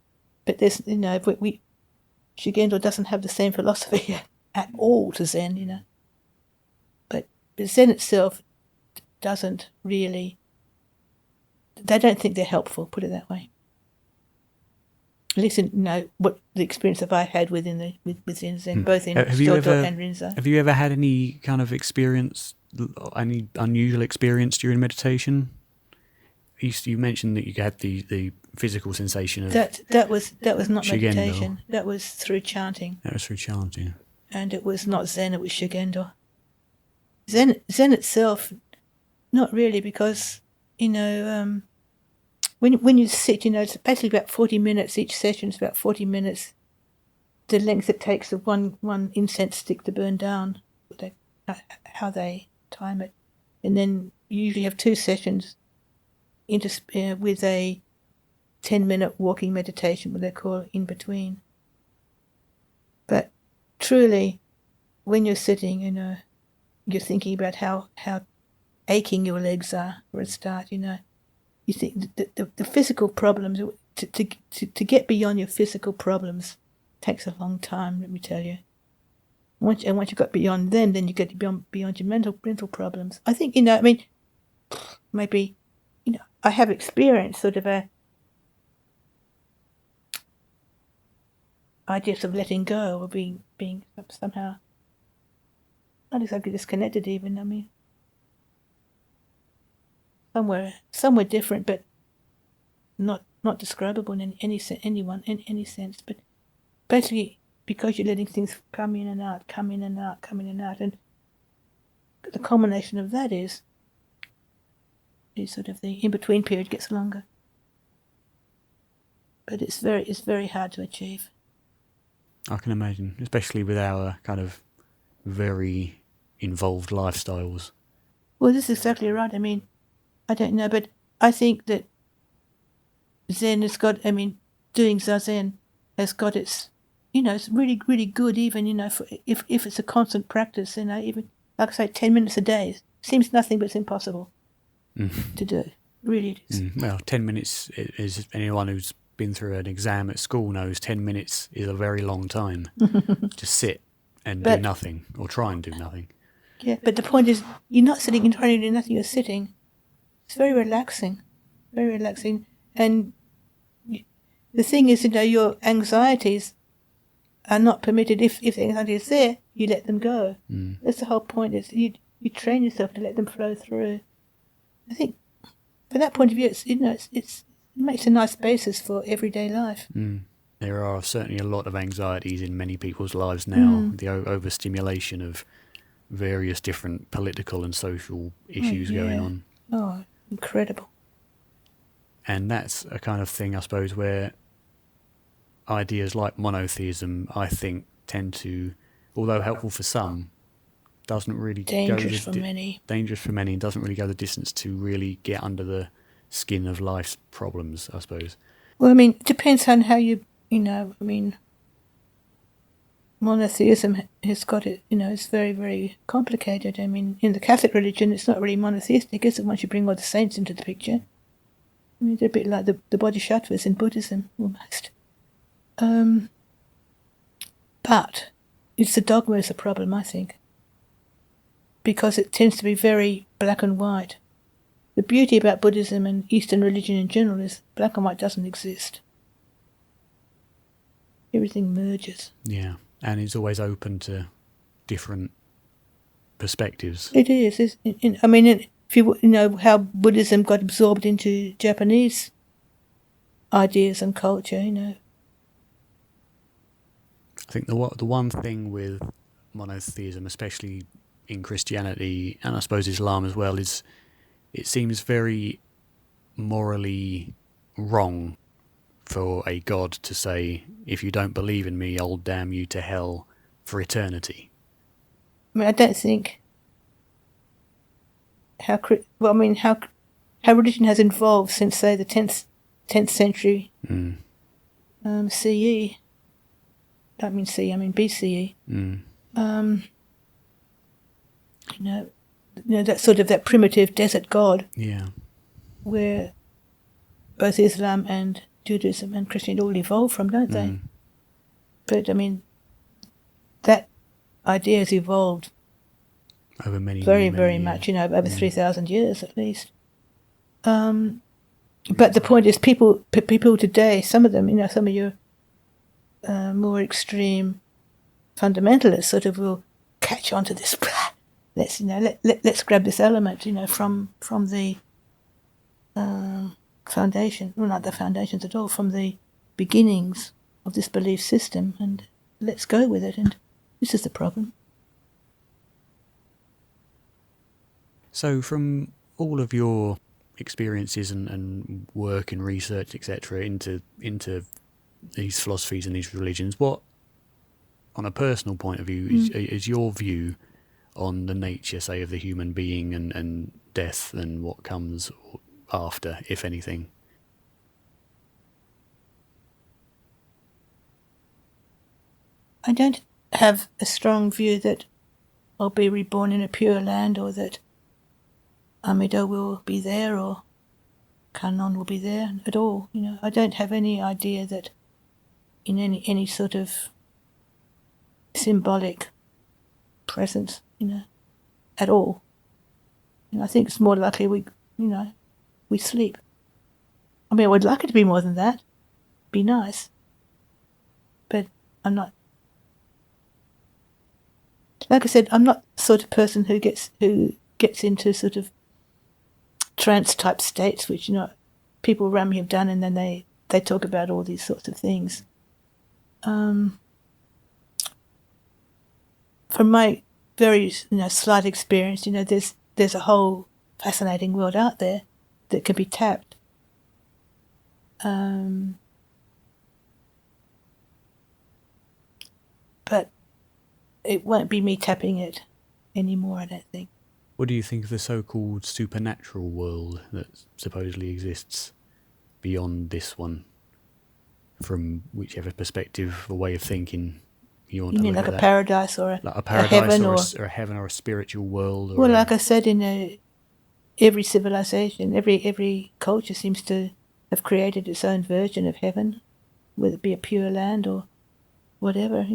but there's, Shugendo doesn't have the same philosophy at all to Zen, But Zen itself doesn't really, they don't think they're helpful, put it that way. At least what the experience that I had within Zen, both in Shoto and Rinzai. Have you ever had any kind of experience, any unusual experience during meditation? You mentioned that you had the physical sensation of that was not Shugendo. meditation. That was through chanting. That was through chanting. And it was not Zen, it was Shugendo. Zen itself, not really, because when you sit, it's basically about 40 minutes. Each session is about 40 minutes. The length it takes of one incense stick to burn down, how they time it, and then you usually have 2 sessions with a 10-minute walking meditation, what they call in between. But truly, when you're sitting, you're thinking about how aching your legs are for a start, You think the physical problems, to get beyond your physical problems takes a long time, let me tell you. Once you got beyond them, then you get beyond your mental problems. I think, maybe, I have experienced sort of ideas of letting go or being somehow not exactly disconnected even, somewhere different, but not describable in any sense. But basically, because you're letting things come in and out, and the culmination of that is sort of the in-between period gets longer. But it's very hard to achieve. I can imagine, especially with our kind of very involved lifestyles. Well, this is exactly right. I don't know, but I think that Zen has got, doing Zazen has got its, it's really, really good even, if it's a constant practice, even, like I say, 10 minutes a day seems nothing, but it's impossible to do. Really it is. Well, 10 minutes is, anyone who's been through an exam at school knows 10 minutes is a very long time. Just sit and do nothing, or try and do nothing. Yeah, but the point is, you're not sitting and trying to do nothing, you're sitting. It's very relaxing. And the thing is, your anxieties are not permitted. If the anxiety is there, you let them go. That's the whole point. Is you train yourself to let them flow through. I think, from that point of view, it makes a nice basis for everyday life. There are certainly a lot of anxieties in many people's lives now. The overstimulation of various different political and social issues going on. Oh, incredible. And that's a kind of thing, I suppose, where ideas like monotheism, I think, tend to, although helpful for some, doesn't really dangerous for many, and doesn't really go the distance to really get under the skin of life's problems, I suppose. Well, it depends on how monotheism has got it, it's very, very complicated. In the Catholic religion, it's not really monotheistic, is it, once you bring all the saints into the picture? They're a bit like the bodhisattvas in Buddhism, almost. But it's the dogma is a problem, I think, because it tends to be very black and white. The beauty about Buddhism and Eastern religion in general is black and white doesn't exist. Everything merges. Yeah, and it's always open to different perspectives. It is. If you know how Buddhism got absorbed into Japanese ideas and culture, I think the one thing with monotheism, especially in Christianity and I suppose Islam as well, is it seems very morally wrong for a god to say, if you don't believe in me, I'll damn you to hell for eternity. I don't think how religion has evolved since, say, the 10th century CE. I don't mean CE, I mean BCE. That sort of that primitive desert god. Yeah. Where both Islam and Judaism and Christianity all evolved from, don't they? But that idea has evolved over many very years. much, over 3,000 years at least. But the point is, people today, some of them, some of your more extreme fundamentalists sort of will catch on to this. Let's grab this element, from the foundation, well, not the foundations at all, from the beginnings of this belief system, and let's go with it. And this is the problem. So from all of your experiences and work and research, etc., into these philosophies and these religions, what, on a personal point of view, is your view on the nature, say, of the human being and death and what comes after, if anything? I don't have a strong view that I'll be reborn in a pure land, or that Amida will be there, or Kanon will be there at all. I don't have any idea that in any sort of symbolic presence, at all. I think it's more likely we sleep. I mean, I would like it to be more than that. Be nice. But I'm not. Like I said, I'm not the sort of person who gets into sort of trance type states, which people around me have done, and then they talk about all these sorts of things. From my very slight experience, there's a whole fascinating world out there that can be tapped. But it won't be me tapping it anymore, I don't think. What do you think of the so-called supernatural world that supposedly exists beyond this one? From whichever perspective or way of thinking you want to mean look like at a paradise, or like a paradise, or a heaven, or a spiritual world? Well, like I said, every civilization, every culture seems to have created its own version of heaven, whether it be a pure land or whatever,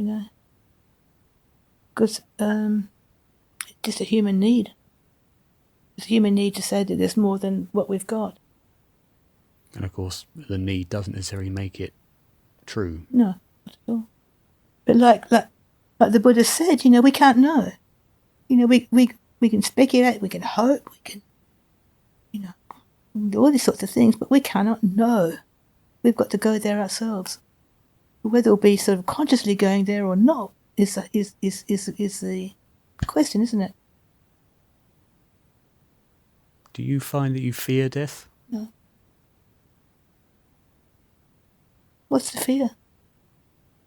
because it's just a human need. It's a human need to say that there's more than what we've got. And of course, the need doesn't necessarily make it true. No, not at all. But like the Buddha said, we can't know. We can speculate, we can hope, we can, do all these sorts of things, but we cannot know. We've got to go there ourselves. Whether it'll be sort of consciously going there or not is the question, isn't it? Do you find that you fear death? No. What's the fear?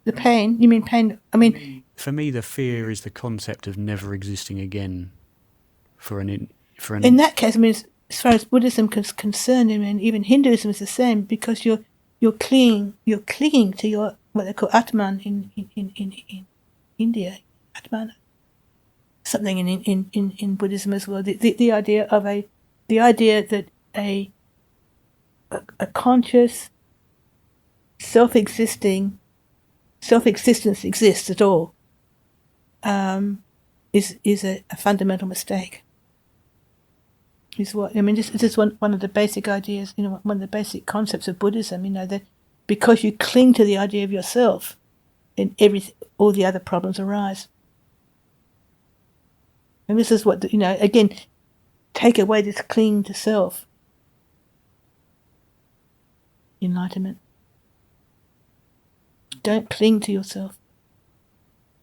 The pain? You mean pain? I mean, for me, the fear is the concept of never existing again. In that case, I mean, as far as Buddhism is concerned, I mean, even Hinduism is the same, because you're clinging to your what they call Atman in India, Atman, something in Buddhism as well. The idea that a conscious, self-existence exists at all is a fundamental mistake. Is what I mean. This is one of the basic ideas. One of the basic concepts of Buddhism. that because you cling to the idea of yourself, and all the other problems arise. And this is what again, take away this clinging to self. Enlightenment. Don't cling to yourself.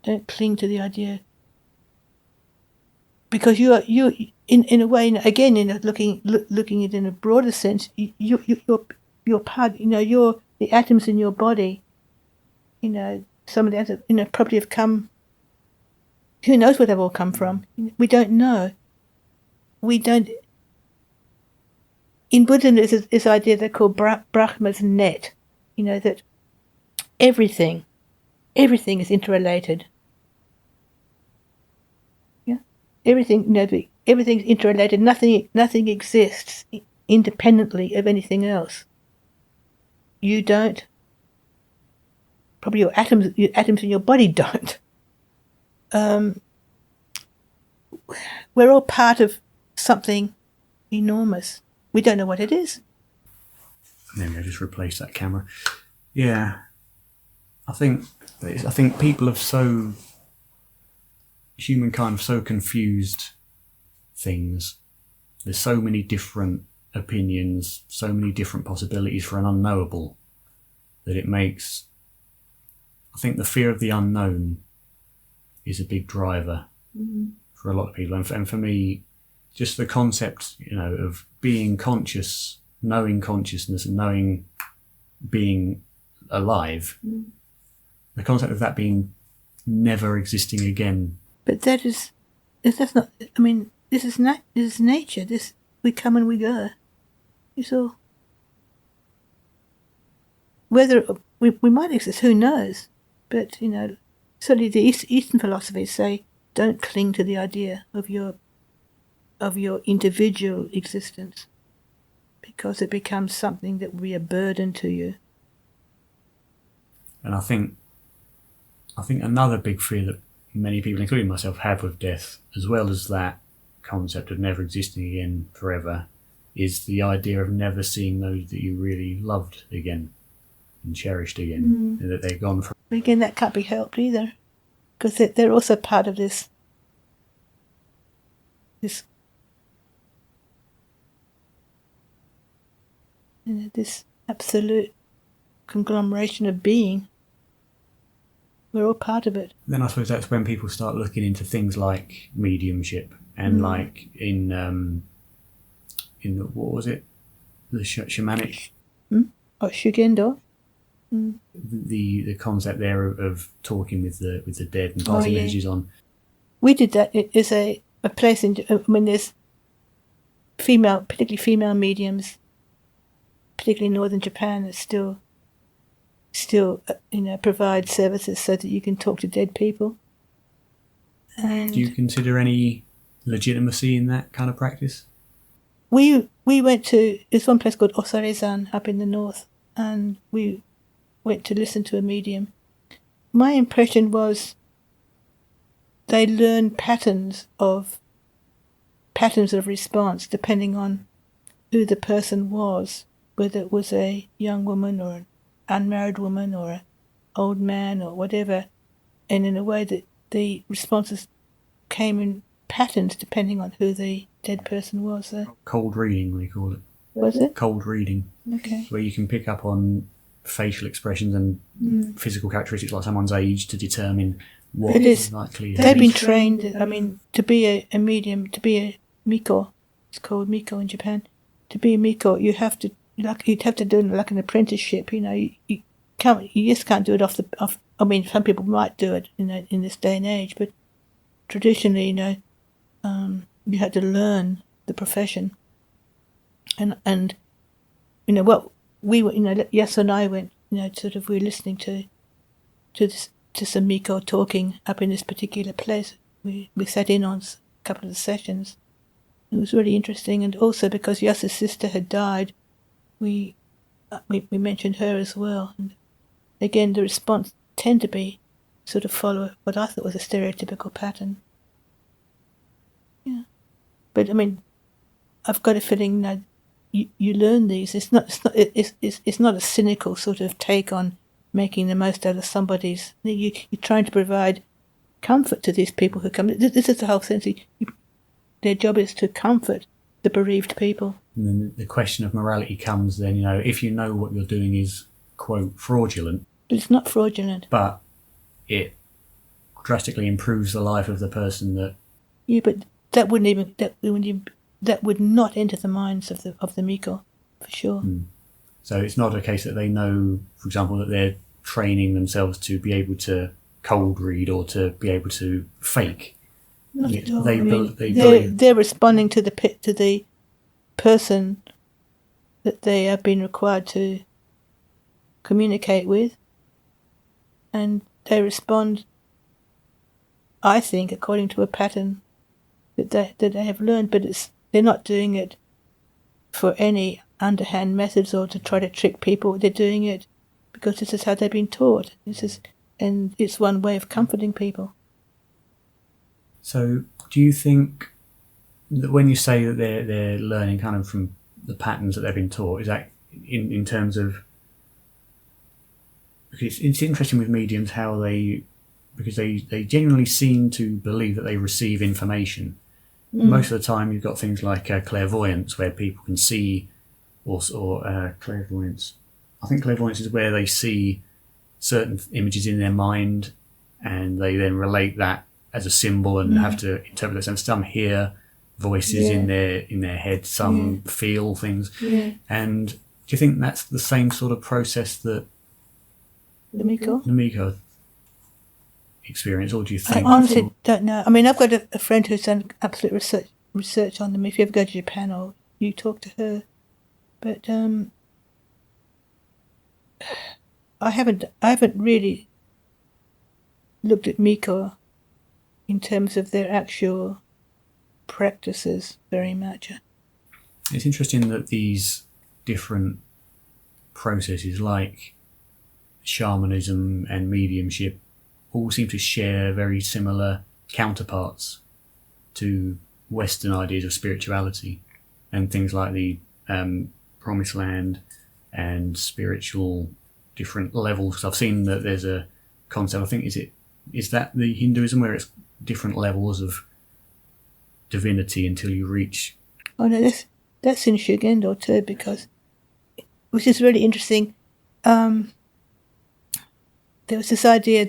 Don't cling to the idea. Because you in a way, again, looking at it in a broader sense, you're part. You're the atoms in your body. Some of the atoms, probably have come. Who knows where they've all come from? We don't know. We don't. In Buddhism, there's this idea they call Brahma's net. That everything is interrelated. Yeah, everything. Everything's interrelated. Nothing exists independently of anything else. You don't. Probably your atoms in your body don't. We're all part of something enormous. We don't know what it is. There we go, just replace that camera. Yeah. I think people humankind have so confused things. There's so many different opinions, so many different possibilities for an unknowable, that it makes, I think the fear of the unknown is a big driver for a lot of people. And for me, just the concept, of being conscious, knowing consciousness, and knowing being alive, the concept of that being never existing again. But that's not, I mean, this is nature. We come and we go. It's all. Whether we might exist, who knows? But, certainly the Eastern philosophies say, don't cling to the idea of your individual existence, because it becomes something that will be a burden to you. And I think another big fear that many people, including myself, have with death, as well as that concept of never existing again forever, is the idea of never seeing those that you really loved again and cherished again, and that they're gone from. Again, that can't be helped either, because they're also part of this this absolute conglomeration of being. We're all part of it. Then I suppose that's when people start looking into things like mediumship and like in what was it, the shamanic, or Shugendo. The concept there of talking with the dead and passing messages on. We did that. It is a place in when there's particularly female mediums, particularly in northern Japan, that still provide services so that you can talk to dead people. And do you consider any legitimacy in that kind of practice? We went to, there's one place called Osarezan up in the north, and we went to listen to a medium. My impression was they learned patterns of response depending on who the person was, whether it was a young woman or an unmarried woman or an old man or whatever, and in a way that the responses came in patterns depending on who the dead person was. Cold reading, they call it. Was it? Cold reading. Okay. Where you can pick up on facial expressions and physical characteristics like someone's age to determine what is likely. They've been trained, I mean, to be a medium, to be a miko, it's called miko in Japan. To be a miko, you'd have to do like an apprenticeship. You just can't do it off. I mean, some people might do it in this day and age, but traditionally, you had to learn the profession. And what we were, Yas and I went, we were listening to some miko talking up in this particular place. We sat in on a couple of the sessions. It was really interesting, and also because Yas's sister had died, we mentioned her as well. And again, the response tend to be sort of follow what I thought was a stereotypical pattern. Yeah, but I mean, I've got a feeling that you learn these. It's not a cynical sort of take on making the most out of somebody's. You're trying to provide comfort to these people who come. This is the whole sense. Their job is to comfort the bereaved people. And then the question of morality comes then, if you know what you're doing is, quote, fraudulent. But it's not fraudulent. But it drastically improves the life of the person that... Yeah, but that would not enter the minds of the miko, for sure. So it's not a case that they know, for example, that they're training themselves to be able to cold read or to be able to fake. Not at all. They're responding to the person that they have been required to communicate with, and they respond, I think, according to a pattern that they have learned. But they're not doing it for any underhand methods or to try to trick people. They're doing it because this is how they've been taught. And it's one way of comforting people. So do you think that when you say that they're learning kind of from the patterns that they've been taught, is that in terms of... Because it's interesting with mediums how because they genuinely seem to believe that they receive information. Most of the time you've got things like clairvoyance, where people can see, or clairvoyance. I think clairvoyance is where they see certain images in their mind and they then relate that as a symbol and have to interpret it. And some hear voices in their head, some feel things. Yeah. And do you think that's the same sort of process that the miko experience, or do you think... I honestly don't know. I mean, I've got a friend who's done absolute research on them. If you ever go to Japan, or you talk to her, but I haven't really looked at Miko in terms of their actual practices very much. It's interesting that these different processes like shamanism and mediumship all seem to share very similar counterparts to Western ideas of spirituality and things like the promised land and spiritual different levels. I've seen that there's a concept, I think, is that the Hinduism where it's different levels of divinity until you reach... Oh no, that's in Shugendo too, because, which is really interesting. There was this idea,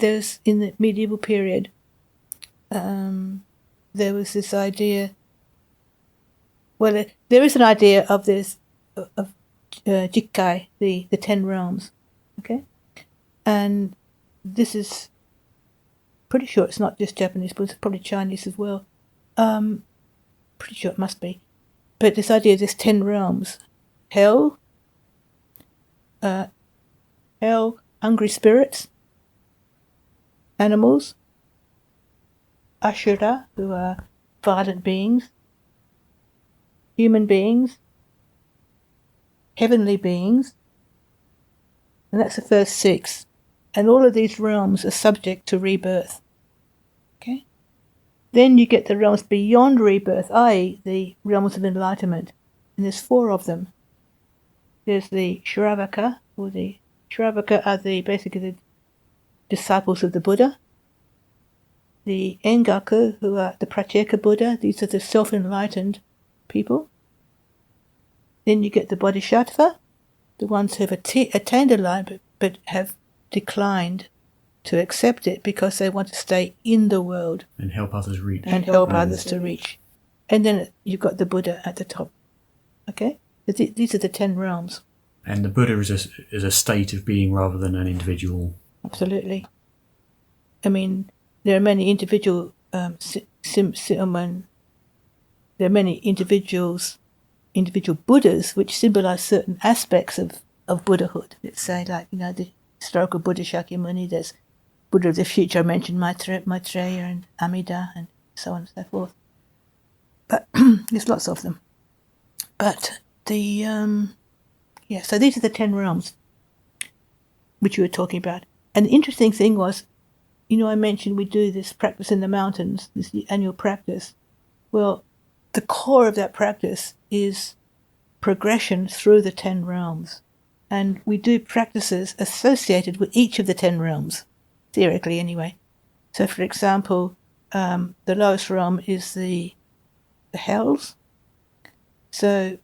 in the medieval period, there was this idea, well, there is an idea of this, of Jikkai, the 10 realms, okay? And this is pretty sure it's not just Japanese, but it's probably Chinese as well. Pretty sure it must be. But this idea of this 10 realms, hell, hungry spirits, animals, Ashura, who are violent beings, human beings, heavenly beings, and that's the first 6. And all of these realms are subject to rebirth. Okay? Then you get the realms beyond rebirth, i.e. the realms of enlightenment. And there's 4 of them. There's the Shravaka, or the Shravaka are basically the disciples of the Buddha. The Engaku, who are the Pratyeka Buddha, these are the self-enlightened people. Then you get the Bodhisattva, the ones who have attained enlightenment but have declined to accept it because they want to stay in the world. And help others reach. And help others to reach. And then you've got the Buddha at the top. Okay? These are the 10 realms. And the Buddha is a state of being rather than an individual. Absolutely. I mean, there are many individual there are many individual Buddhas which symbolize certain aspects of Buddhahood. Let's say, like, the historical Buddha Shakyamuni, there's Buddha of the future, I mentioned Maitreya and Amida and so on and so forth. But there's lots of them. But so these are the 10 realms which we were talking about. And the interesting thing was, I mentioned we do this practice in the mountains, this annual practice. Well, the core of that practice is progression through the 10 realms. And we do practices associated with each of the 10 realms, theoretically anyway. So, for example, the lowest realm is the hells. So,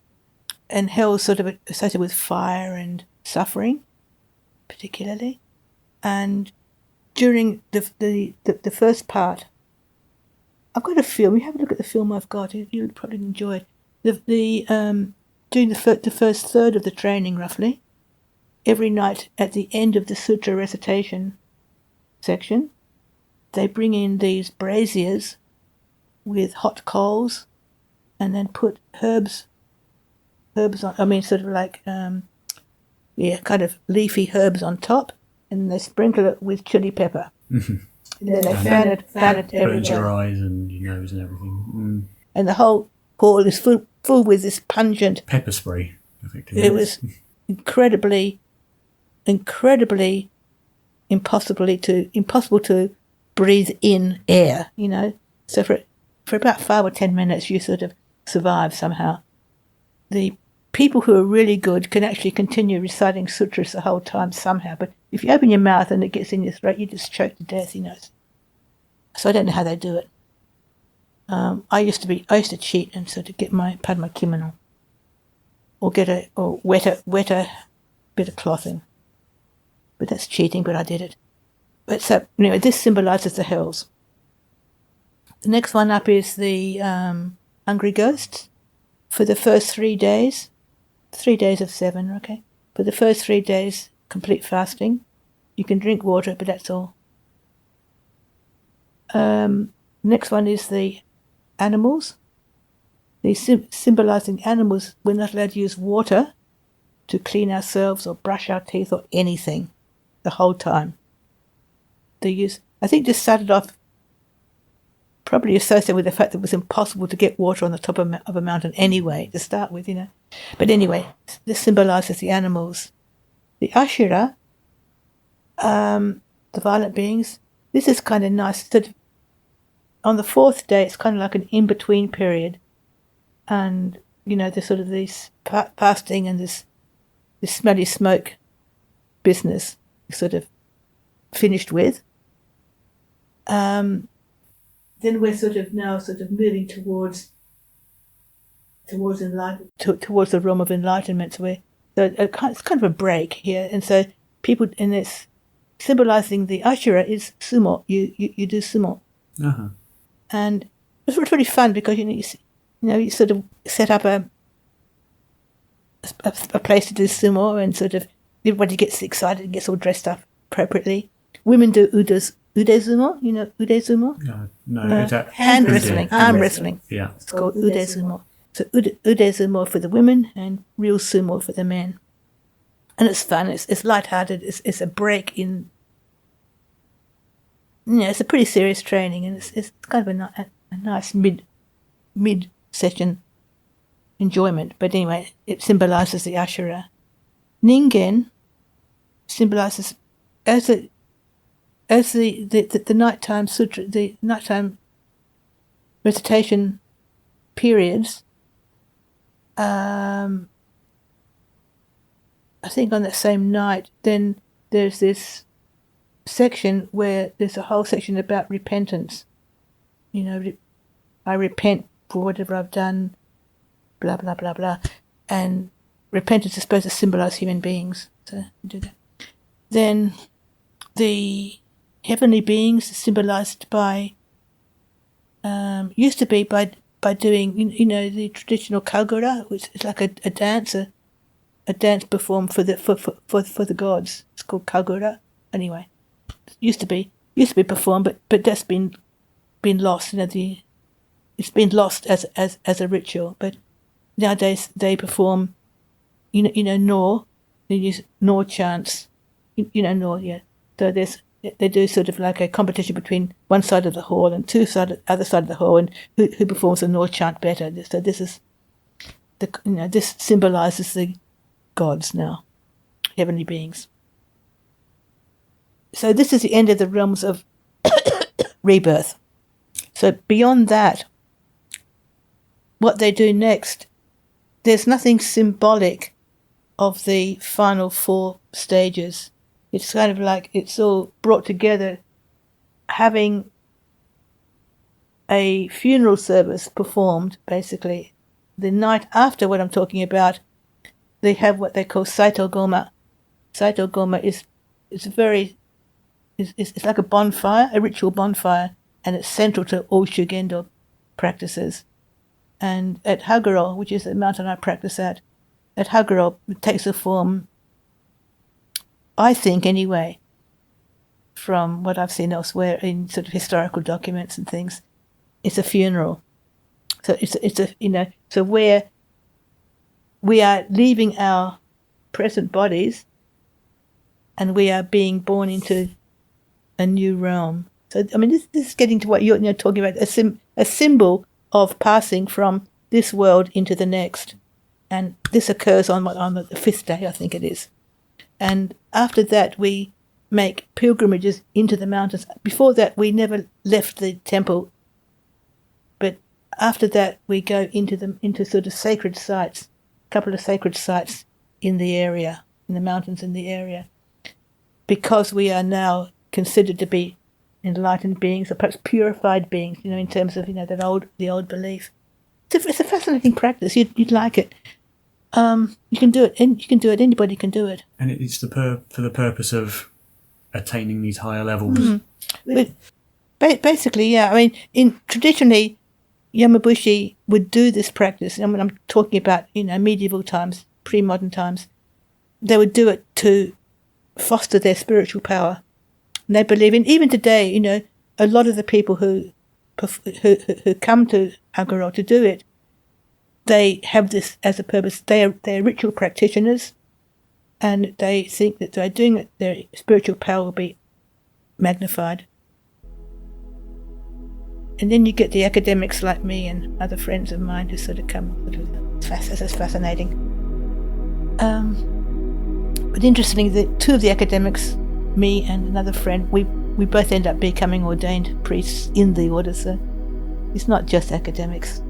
and hell is sort of associated with fire and suffering, particularly. And during the first part, I've got a film. You have a look at the film I've got. You'll probably enjoy it. During the first third of the training, roughly, every night at the end of the sutra recitation section, they bring in these braziers with hot coals, and then put herbs on. I mean, sort of like kind of leafy herbs on top, and they sprinkle it with chili pepper. Mm-hmm. And then they fan it everywhere. Burns your eyes and your nose and everything. Mm. And the whole hall is full with this pungent pepper spray, effectively. It was incredibly impossible to breathe in air, So for about 5 or 10 minutes you sort of survive somehow. The people who are really good can actually continue reciting sutras the whole time somehow, but if you open your mouth and it gets in your throat, you just choke to death, So I don't know how they do it. I used to cheat and sort of get my kimono, or wet a bit of clothing. But that's cheating, but I did it. But so anyway, this symbolizes the hells. The next one up is the hungry ghosts. For the first 3 days, 3 days of 7, okay? For the first 3 days, complete fasting. You can drink water, but that's all. Next one is the animals. These symbolizing animals, we're not allowed to use water to clean ourselves or brush our teeth or anything the whole time. They use I think this started off probably associated with the fact that it was impossible to get water on the top of a mountain anyway, to start with, But anyway, this symbolizes the animals. The Ashura, the violent beings, this is kind of nice. On the fourth day, it's kind of like an in-between period. And, there's sort of this fasting and this smelly smoke business sort of finished with. Then we're now moving towards enlightenment, towards the realm of enlightenment. So it's kind of a break here, and so people, and it's symbolizing the Ashura is sumo. You do sumo, and it's really fun because you sort of set up a place to do sumo, and sort of everybody gets excited and gets all dressed up appropriately. Women do udezumo, udezumo? No. Is that hand wrestling. Arm wrestling. Yeah. It's called udezumo. So udezumo for the women and real sumo for the men. And it's fun. It's lighthearted. It's a break in. It's a pretty serious training, and it's kind of a nice mid session enjoyment. But anyway, it symbolizes the Ashura. Ningen symbolizes as the nighttime sutra, the nighttime recitation periods. I think on that same night, then there's this section where there's a whole section about repentance. I repent for whatever I've done, blah, blah, blah, blah. And repentance is supposed to symbolize human beings. So do that. Then the heavenly beings symbolized by, used to be by doing, the traditional kagura, which is like a dance performed for the gods. It's called kagura. Anyway, used to be performed, but that's been lost. It's been lost as a ritual. But nowadays they perform, Nor. They use Nor chants. Nor, yeah. So they do sort of like a competition between one side of the hall and other side of the hall, and who performs the Nor chant better. So this is this symbolizes the gods now, heavenly beings. So this is the end of the realms of rebirth. So beyond that, what they do next, there's nothing symbolic of the final 4 stages. It's kind of like it's all brought together, having a funeral service performed, basically. The night after what I'm talking about, they have what they call Saito Goma. Saito Goma is it's like a bonfire, a ritual bonfire, and it's central to all Shugendo practices. And at Haguro, which is the mountain I practice at Haguro, it takes a form, I think anyway, from what I've seen elsewhere in sort of historical documents and things, it's a funeral. So it's a so where we are leaving our present bodies and we are being born into a new realm. So this is getting to what you're talking about, a symbol of passing from this world into the next. And this occurs on the 5th day, I think it is. And after that, we make pilgrimages into the mountains. Before that, we never left the temple. But after that, we go into sort of sacred sites, a couple of sacred sites in the area, in the mountains in the area, because we are now considered to be enlightened beings, or perhaps purified beings, in terms of the old belief. It's a fascinating practice. You'd like it. You can do it. Anybody can do it. And it's for the purpose of attaining these higher levels. Mm-hmm. But basically, yeah. Traditionally, Yamabushi would do this practice. I'm talking about medieval times, pre-modern times. They would do it to foster their spiritual power. And they believe in, even today, a lot of the people who come to Haguro to do it, they have this as a purpose. They're ritual practitioners, and they think that by doing it, their spiritual power will be magnified. And then you get the academics like me and other friends of mine who sort of come. This is fascinating. But interestingly, the two of the academics, me and another friend, we both end up becoming ordained priests in the order. So it's not just academics.